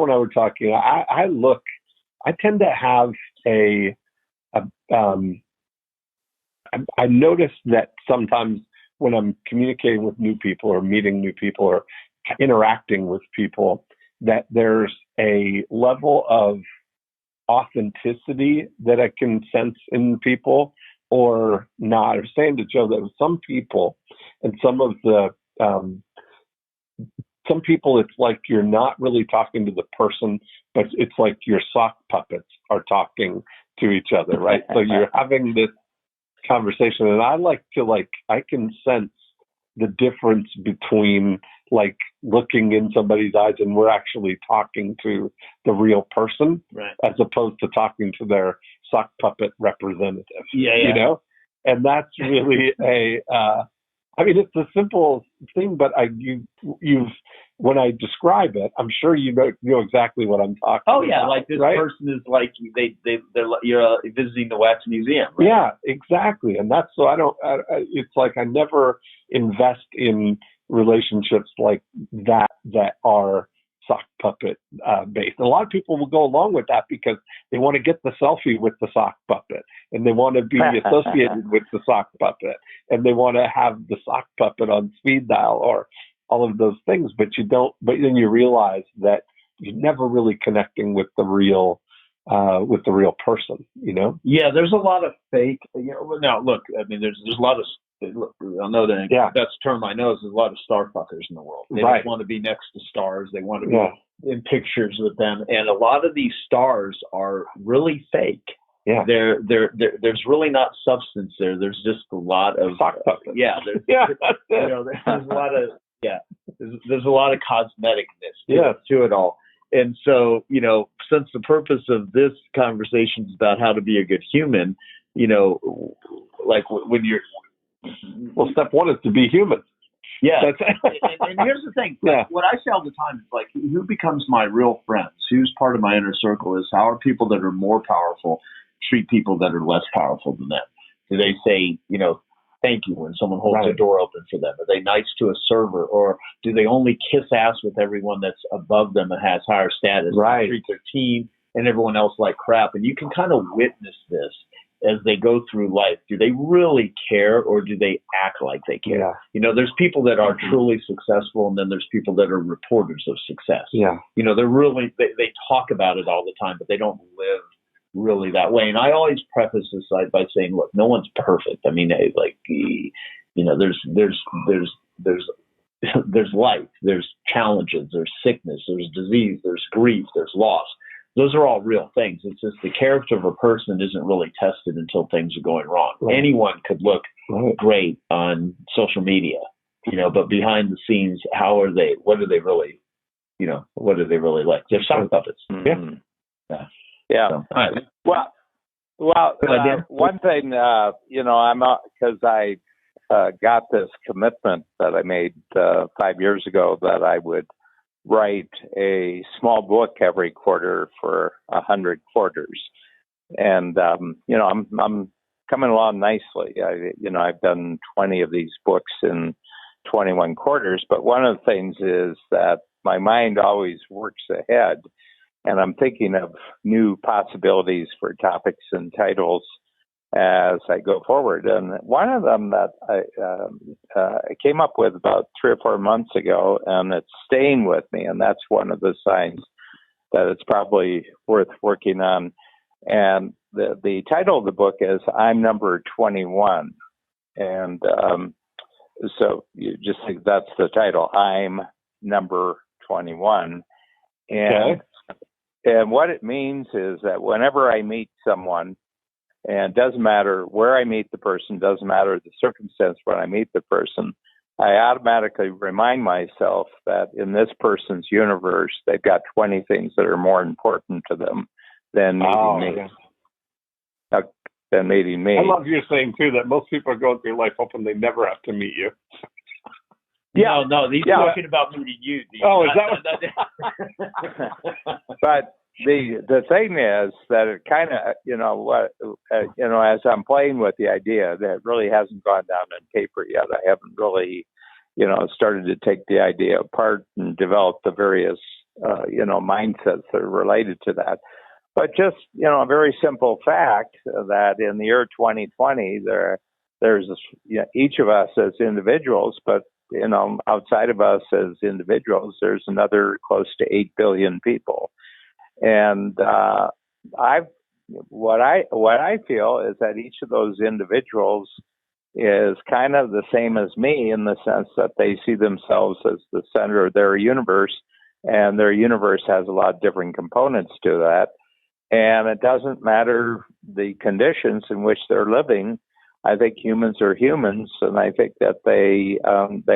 and I were talking. I tend to have I notice that sometimes when I'm communicating with new people or meeting new people or interacting with people, that there's a level of authenticity that I can sense in people or not. I was saying to Joe that with some people and some people, it's like you're not really talking to the person, but it's like your sock puppets are talking to each other, right? So you're having this conversation, and I can sense the difference between like looking in somebody's eyes and we're actually talking to the real person, right, as opposed to talking to their sock puppet representative. Yeah. And that's really it's a simple thing, but when I describe it, I'm sure you know exactly what I'm talking about. Oh yeah, like this right? person is like you're visiting the wax museum. Right? Yeah, exactly. And that's so it's like I never invest in relationships like that are sock puppet based. And a lot of people will go along with that because they want to get the selfie with the sock puppet, and they want to be associated with the sock puppet, and they want to have the sock puppet on speed dial or all of those things. But then you realize that you're never really connecting with the real person, Yeah, there's a lot of fake. Now look, I mean, there's a lot of. Look, I know that that's a term I know is there's a lot of star fuckers in the world. They just want to be next to stars. They want to be in pictures with them, and a lot of these stars are really fake. Yeah, there's really not substance there. There's just a lot of sock puppets. There's a lot of there's a lot of cosmeticness to it all. And so, since the purpose of this conversation is about how to be a good human, like when you're. Well, step one is to be human. Yeah. and here's the thing. What I say all the time is like, who becomes my real friends? Who's part of my inner circle? Is how are people that are more powerful treat people that are less powerful than them? Do they say, thank you when someone holds the door open for them? Are they nice to a server? Or do they only kiss ass with everyone that's above them and has higher status? Right. Treat their team and everyone else like crap. And you can kind of witness this as they go through life. Do they really care, or do they act like they care? Yeah. There's people that are truly successful, and then there's people that are reporters of success. Yeah. They're really, they talk about it all the time, but they don't live really that way. And I always preface this by saying, look, no one's perfect. I mean, there's life, there's challenges, there's sickness, there's disease, there's grief, there's loss. Those are all real things. It's just the character of a person isn't really tested until things are going wrong. Right. Anyone could look great on social media, but behind the scenes, how are they? What are they really? What are they really like? They're sock puppets. Mm-hmm. Yeah. So, all right. Well, one thing, I'm because I got this commitment that I made 5 years ago that I would write a small book every quarter for 100 quarters, and I'm coming along nicely. I've done 20 of these books in 21 quarters, but one of the things is that my mind always works ahead, and I'm thinking of new possibilities for topics and titles as I go forward. And one of them that I came up with about 3 or 4 months ago, and it's staying with me, and that's one of the signs that it's probably worth working on. And the title of the book is I'm Number 21. And so you just think that's the title, I'm Number 21. And what it means is that whenever I meet someone, and it doesn't matter where I meet the person, doesn't matter the circumstance when I meet the person, I automatically remind myself that in this person's universe, they've got 20 things that are more important to them than meeting me. Yeah. Than meeting me. I love you saying, too, that most people are going through life hoping they never have to meet you. Yeah, no, he's talking about meeting you. Oh, is that what? the thing is that it kind of, as I'm playing with the idea, that really hasn't gone down on paper yet. I haven't really, started to take the idea apart and develop the various, mindsets that are related to that. But just, a very simple fact that in the year 2020, there's each of us as individuals, but outside of us as individuals, there's another close to 8 billion people. And what I feel is that each of those individuals is kind of the same as me in the sense that they see themselves as the center of their universe, and their universe has a lot of different components to that. And it doesn't matter the conditions in which they're living. I think humans are humans, and I think that they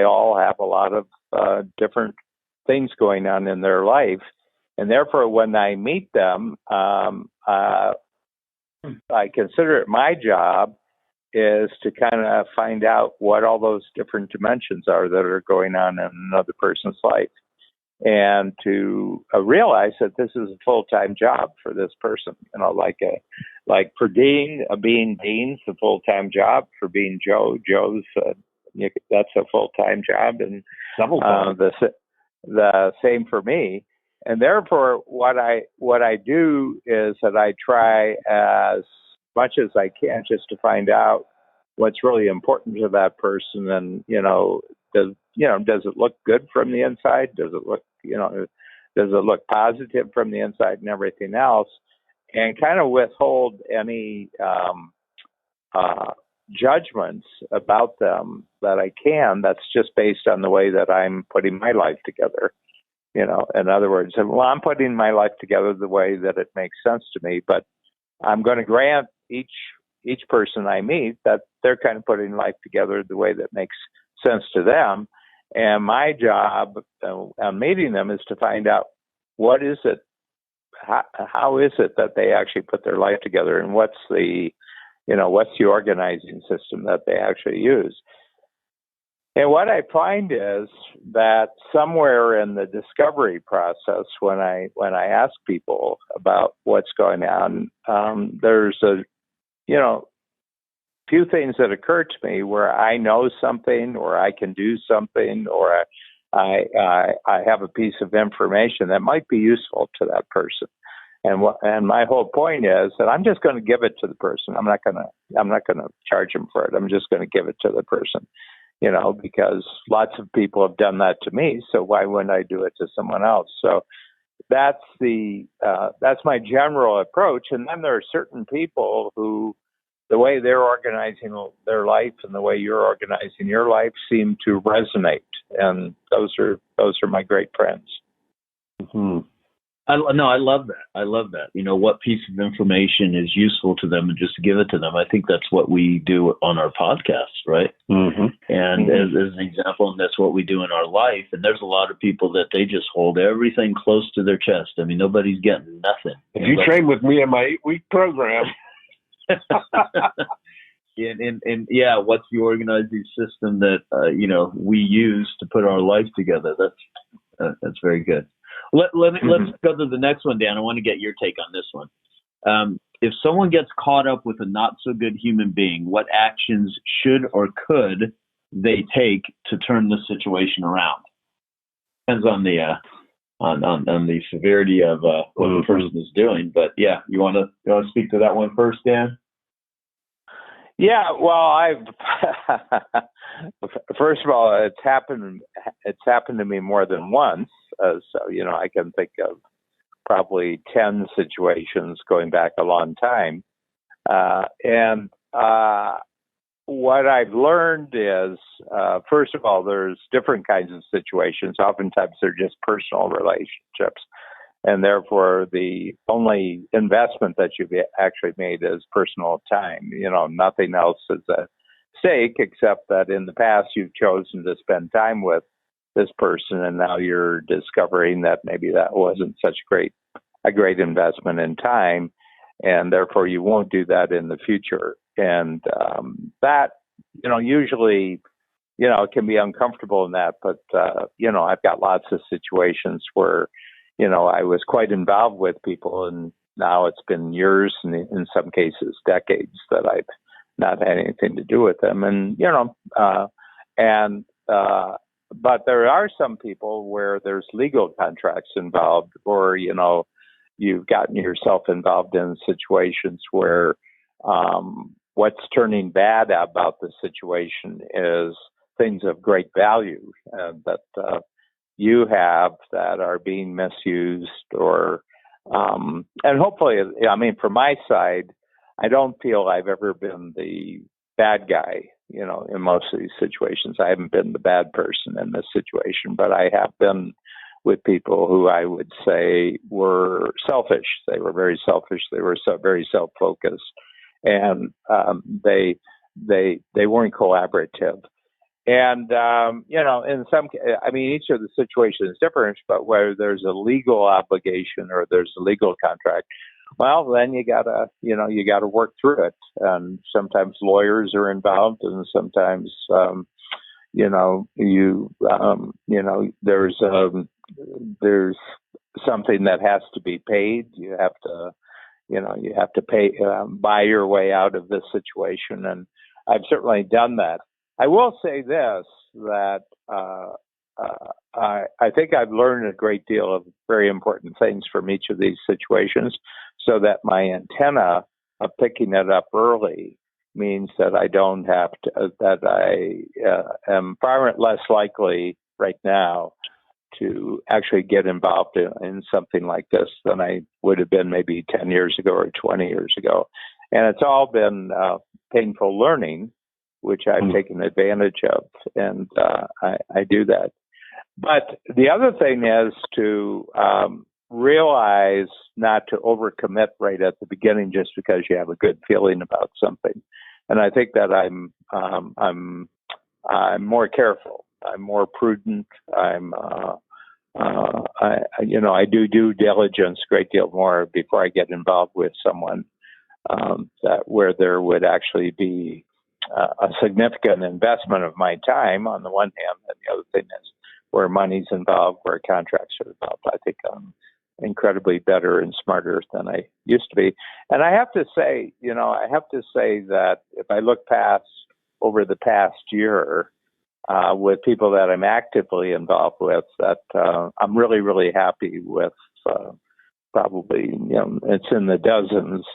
all have a lot of different things going on in their life. And therefore, when I meet them, I consider it my job is to kind of find out what all those different dimensions are that are going on in another person's life, and to realize that this is a full-time job for this person. Like for Dean, being Dean's a full-time job. For being Joe's that's a full-time job, and the same for me. And therefore, what I do is that I try as much as I can just to find out what's really important to that person, and does it look good from the inside? Does it look positive from the inside, and everything else, and kind of withhold any judgments about them that I can. That's just based on the way that I'm putting my life together. In other words, I'm putting my life together the way that it makes sense to me, but I'm going to grant each person I meet that they're kind of putting life together the way that makes sense to them. And my job on meeting them is to find out what is it, how is it that they actually put their life together, and what's the organizing system that they actually use. And what I find is that somewhere in the discovery process, when I ask people about what's going on, there's a few things that occur to me where I know something, or I can do something, or I have a piece of information that might be useful to that person. And my whole point is that I'm just going to give it to the person. I'm not going to charge them for it. I'm just going to give it to the person. Because lots of people have done that to me, so why wouldn't I do it to someone else? So that's my general approach. And then there are certain people who, the way they're organizing their life and the way you're organizing your life seem to resonate, and those are my great friends. Mm-hmm. I love that. I love that. What piece of information is useful to them, and just give it to them. I think that's what we do on our podcast, right? Mm-hmm. And as an example, and that's what we do in our life. And there's a lot of people that they just hold everything close to their chest. I mean, nobody's getting nothing. If you train with me in my 8-week program. and what's the organizing system that, we use to put our life together? That's very good. Let's go to the next one, Dan. I want to get your take on this one. If someone gets caught up with a not so good human being, what actions should or could they take to turn the situation around? Depends on the severity of what the person is doing. But yeah, you want to speak to that one first, Dan? Yeah, well, first of all, it's happened to me more than once. So, I can think of probably 10 situations going back a long time. And what I've learned is, first of all, there's different kinds of situations. Oftentimes they're just personal relationships. And therefore, the only investment that you've actually made is personal time. Nothing else is at stake, except that in the past you've chosen to spend time with this person, and now you're discovering that maybe that wasn't such a great investment in time, and therefore you won't do that in the future. And that, usually, it can be uncomfortable in that, but I've got lots of situations where I was quite involved with people, and now it's been years and in some cases decades that I've not had anything to do with them. And, but there are some people where there's legal contracts involved, or, you've gotten yourself involved in situations where what's turning bad about the situation is things of great value that you have that are being misused, or and hopefully, from my side, I don't feel I've ever been the bad guy, in most of these situations. I haven't been the bad person in this situation, but I have been with people who I would say were selfish. They were very selfish. They were very self-focused, and they weren't collaborative. And, in each of the situations is different, but where there's a legal obligation or there's a legal contract, well, then you gotta work through it. And sometimes lawyers are involved, and sometimes, there's something that has to be paid. You have to pay, buy your way out of this situation. And I've certainly done that. I will say this, that I think I've learned a great deal of very important things from each of these situations, so that my antenna of picking it up early means that I don't have to, that I am far less likely right now to actually get involved in something like this than I would have been maybe 10 years ago or 20 years ago. And it's all been painful learning, which I've taken advantage of, and I do that. But the other thing is to realize not to overcommit right at the beginning just because you have a good feeling about something. And I think that I'm more careful. I'm more prudent. I do due diligence a great deal more before I get involved with someone where there would actually be a significant investment of my time on the one hand, and the other thing is where money's involved, where contracts are involved. I think I'm incredibly better and smarter than I used to be. And I have to say that if I look over the past year with people that I'm actively involved with, that I'm really, really happy with. Probably, it's in the dozens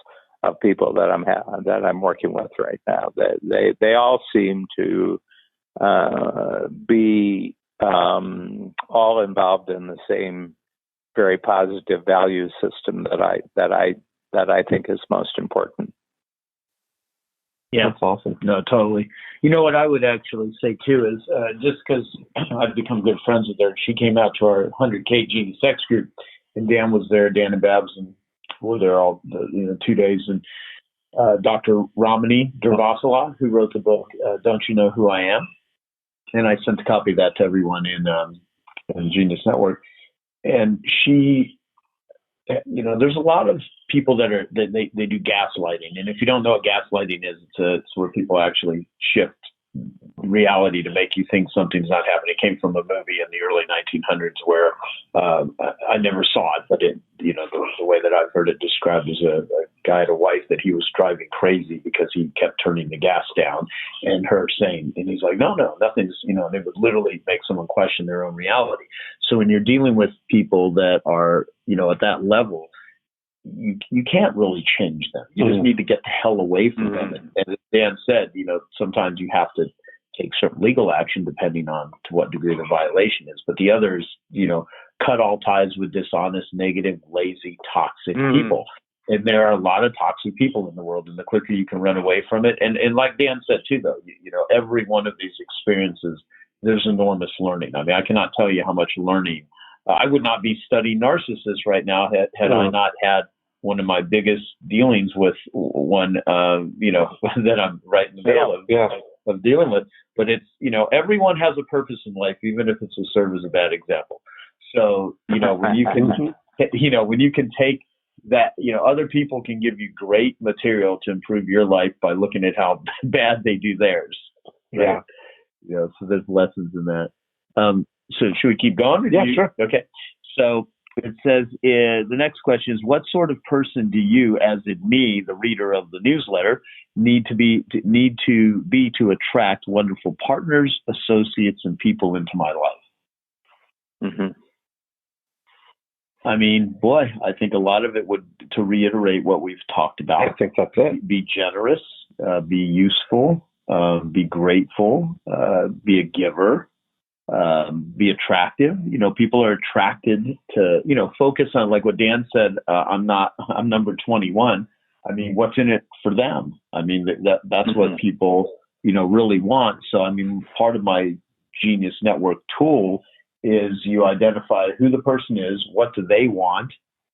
of people that I'm working with right now. They all seem to be all involved in the same very positive value system that I think is most important. Yeah, that's awesome. No, totally. You know what I would actually say too is just because I've become good friends with her, she came out to our 100K Genius X group, and Dan was there. Dan and Babs and were there all 2 days, and Dr. Ramani Durvasula, who wrote the book Don't You Know Who I Am? And I sent a copy of that to everyone in the Genius Network. And she, there's a lot of people that they do gaslighting. And if you don't know what gaslighting is, it's where people actually shift reality to make you think something's not happening. It came from a movie in the early 1900s where I never saw it, but the way that I've heard it described is a guy had a wife that he was driving crazy because he kept turning the gas down, and her saying, and he's like, no, nothing's, they would literally make someone question their own reality. So when you're dealing with people that are, at that level, you can't really change them. You just need to get the hell away from them. And as Dan said, sometimes you have to take certain legal action depending on to what degree the violation is. But the others, cut all ties with dishonest, negative, lazy, toxic people. And there are a lot of toxic people in the world, and the quicker you can run away from it. And like Dan said too, though, every one of these experiences, there's enormous learning. I mean, I cannot tell you how much learning. I would not be studying narcissists right now had I not had one of my biggest dealings with one, that I'm right in the middle of dealing with. But it's, everyone has a purpose in life, even if it's to serve as a bad example. So, when you can, when you can take that, other people can give you great material to improve your life by looking at how bad they do theirs. Right? So there's lessons in that. So should we keep going? Yeah, sure. Okay. So it says, the next question is, what sort of person do you, as in me, the reader of the newsletter, need to be to attract wonderful partners, associates, and people into my life? Mm-hmm. I mean, boy, I think a lot of it would, to reiterate what we've talked about. I think that's it. Be generous, be useful, be grateful, be a giver, be attractive. People are attracted to, focus on, like what Dan said, I'm number 21. I mean, what's in it for them? I mean, that's mm-hmm. what people, really want. So, I mean, part of my Genius Network tool is you identify who the person is, what do they want,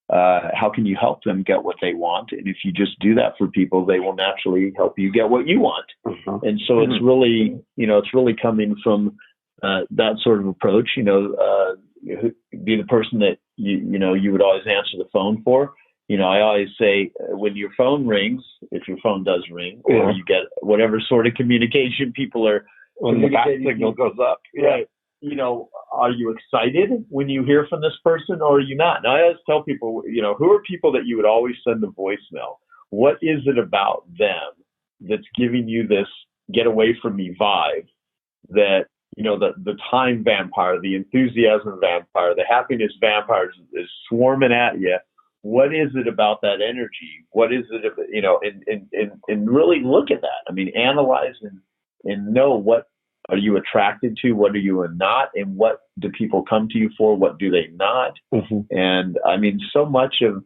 how can you help them get what they want, and if you just do that for people, they will naturally help you get what you want. Mm-hmm. And so it's really, it's really coming from that sort of approach. Be the person that you would always answer the phone for. I always say, when your phone rings, if your phone does ring, or you get whatever sort of communication people are, when the bat signal goes up, right? Are you excited when you hear from this person, or are you not? Now, I always tell people, who are people that you would always send a voicemail? What is it about them that's giving you this get away from me vibe, that, the time vampire, the enthusiasm vampire, the happiness vampire is swarming at you? What is it about that energy? What is it, and really look at that. I mean, analyze and know, what are you attracted to? What are you not? And what do people come to you for? What do they not? Mm-hmm. And I mean, so much of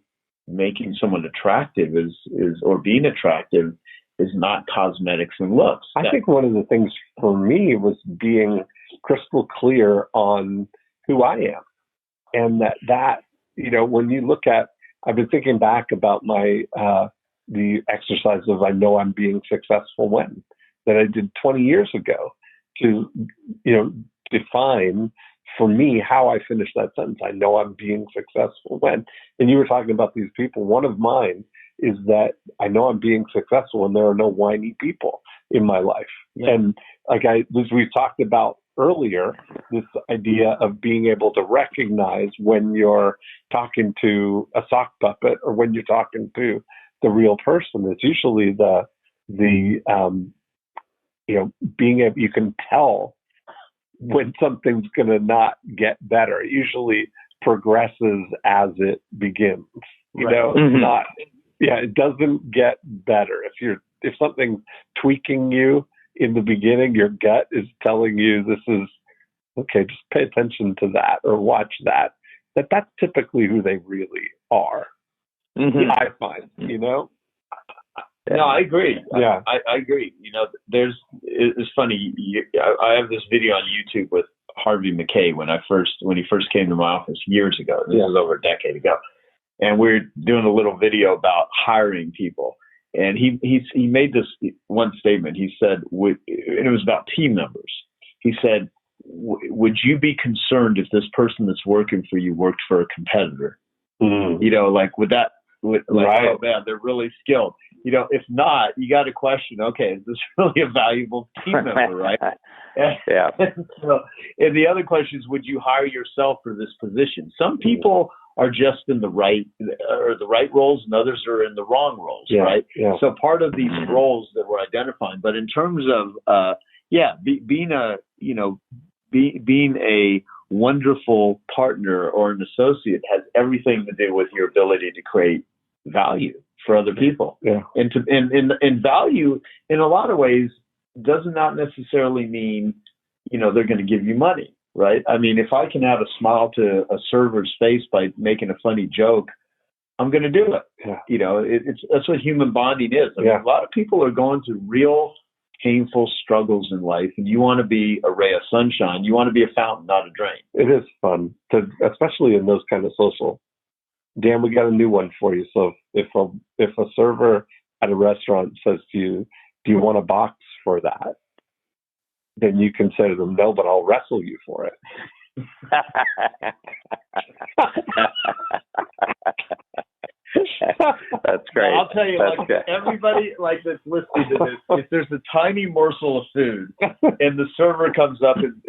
making someone attractive is or being attractive is not cosmetics and looks. I think one of the things for me was being crystal clear on who I am. And that when you look at, I've been thinking back about my, the exercise of, I know I'm being successful when, that I did 20 years ago, to, define for me how I finish that sentence. I know I'm being successful when. And you were talking about these people. One of mine is that I know I'm being successful when there are no whiny people in my life. Yeah. And as we talked about earlier, this idea of being able to recognize when you're talking to a sock puppet or when you're talking to the real person. It's usually being able, you can tell when something's going to not get better. It usually progresses as it begins. Mm-hmm. Not, it doesn't get better. If something's tweaking you in the beginning, your gut is telling you this is okay. Just pay attention to that or watch that. That's typically who they really are. Mm-hmm. I find, No, I agree. Yeah, I agree. It's funny. I have this video on YouTube with Harvey McKay when he first came to my office years ago. This is over a decade ago, and we're doing a little video about hiring people. And he made this one statement. He said, and it was about team members. He said, "Would you be concerned if this person that's working for you worked for a competitor? Mm. Would that?" Right. Oh man, they're really skilled. If not, you got to question, okay, is this really a valuable team member, right? Yeah. And the other question is, would you hire yourself for this position? Some people are just in the right roles, and others are in the wrong roles, right? Yeah. So part of these roles that we're identifying, but in terms of being a wonderful partner or an associate has everything to do with your ability to create value for other people. Yeah. And value in a lot of ways does not necessarily mean, they're going to give you money, right? I mean, if I can add a smile to a server's face by making a funny joke, I'm going to do it. Yeah. That's what human bonding is. I mean, a lot of people are going through real painful struggles in life, and you want to be a ray of sunshine. You want to be a fountain, not a drain. It is fun, especially in those kind of social. Dan, we got a new one for you. So if a server at a restaurant says to you, "Do you want a box for that?" then you can say to them, "No, but I'll wrestle you for it." That's great. I'll tell you, that's like good. everybody like that's listening to this, if there's a tiny morsel of food and the server comes up and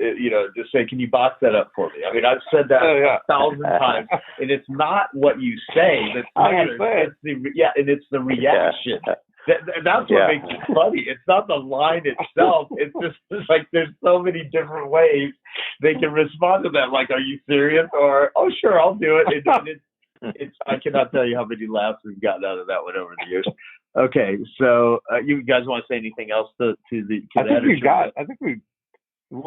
just say, "Can you box that up for me?" I mean, I've said that 1,000 times, and it's not what you say that's matters. It's the reaction. That's what makes it funny. It's not the line itself. It's just like there's so many different ways they can respond to that. Like, are you serious? Or, oh, sure, I'll do it. It's I cannot tell you how many laughs we've gotten out of that one over the years. Okay, so you guys want to say anything else to the? To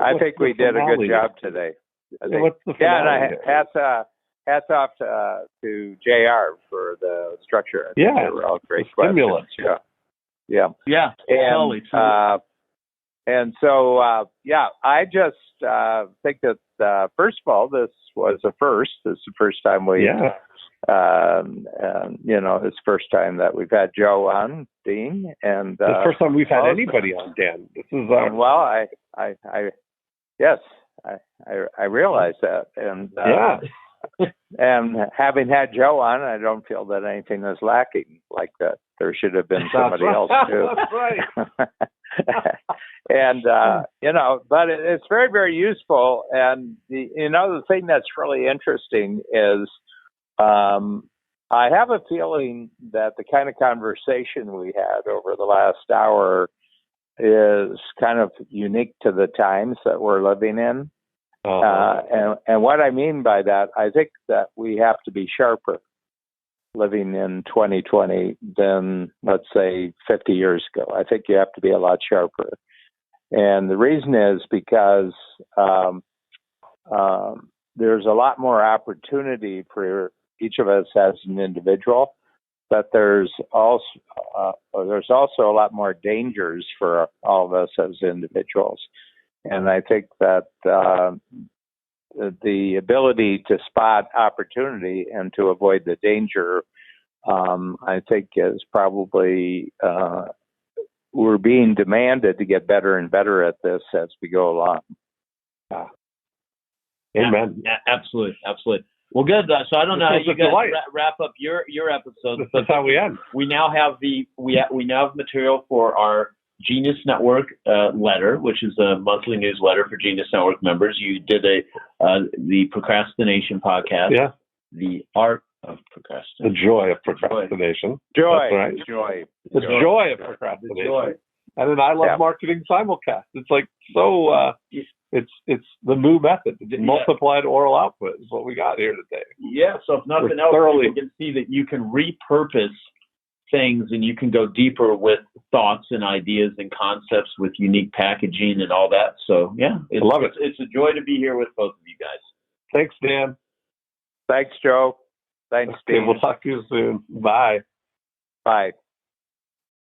I think we did a good job today. What's the finale? And hats off to JR for the structure. They were all great questions. Yeah. And so, I just think that, first of all, this was a first. This is the first time it's the first time that we've had Joe on, Dean. And it's the first time we've had anybody on, Dan. This is I realize that. And and having had Joe on, I don't feel that anything is lacking, like that there should have been somebody else too. That's right. And, but it's very, very useful. And, the thing that's really interesting is I have a feeling that the kind of conversation we had over the last hour is kind of unique to the times that we're living in. And what I mean by that, I think that we have to be sharper living in 2020 than, let's say, 50 years ago. I think you have to be a lot sharper. And the reason is because there's a lot more opportunity for each of us as an individual, but there's also a lot more dangers for all of us as individuals. And I think that the ability to spot opportunity and to avoid the danger, I think is probably, we're being demanded to get better and better at this as we go along. Amen. Yeah, absolutely. Well, good. So I don't know how you guys wrap up your episodes. That's how we end. We now have we now have material for our Genius Network letter, which is a monthly newsletter for Genius Network members. You did the Procrastination podcast. Yeah. The Art of Procrastination. The Joy of Procrastination. Joy. That's right. Joy. The Joy of Procrastination. Joy. And then I Love Marketing Simulcast. It's like so. It's the Moo method. Multiplied oral output is what we got here today. Yeah. So if nothing else, you can see that you can repurpose things and you can go deeper with thoughts and ideas and concepts with unique packaging and all that. So love it. It's a joy to be here with both of you guys. Thanks, Dan. Thanks, Joe. Thanks, Steve. We'll talk to you soon. Bye. Bye.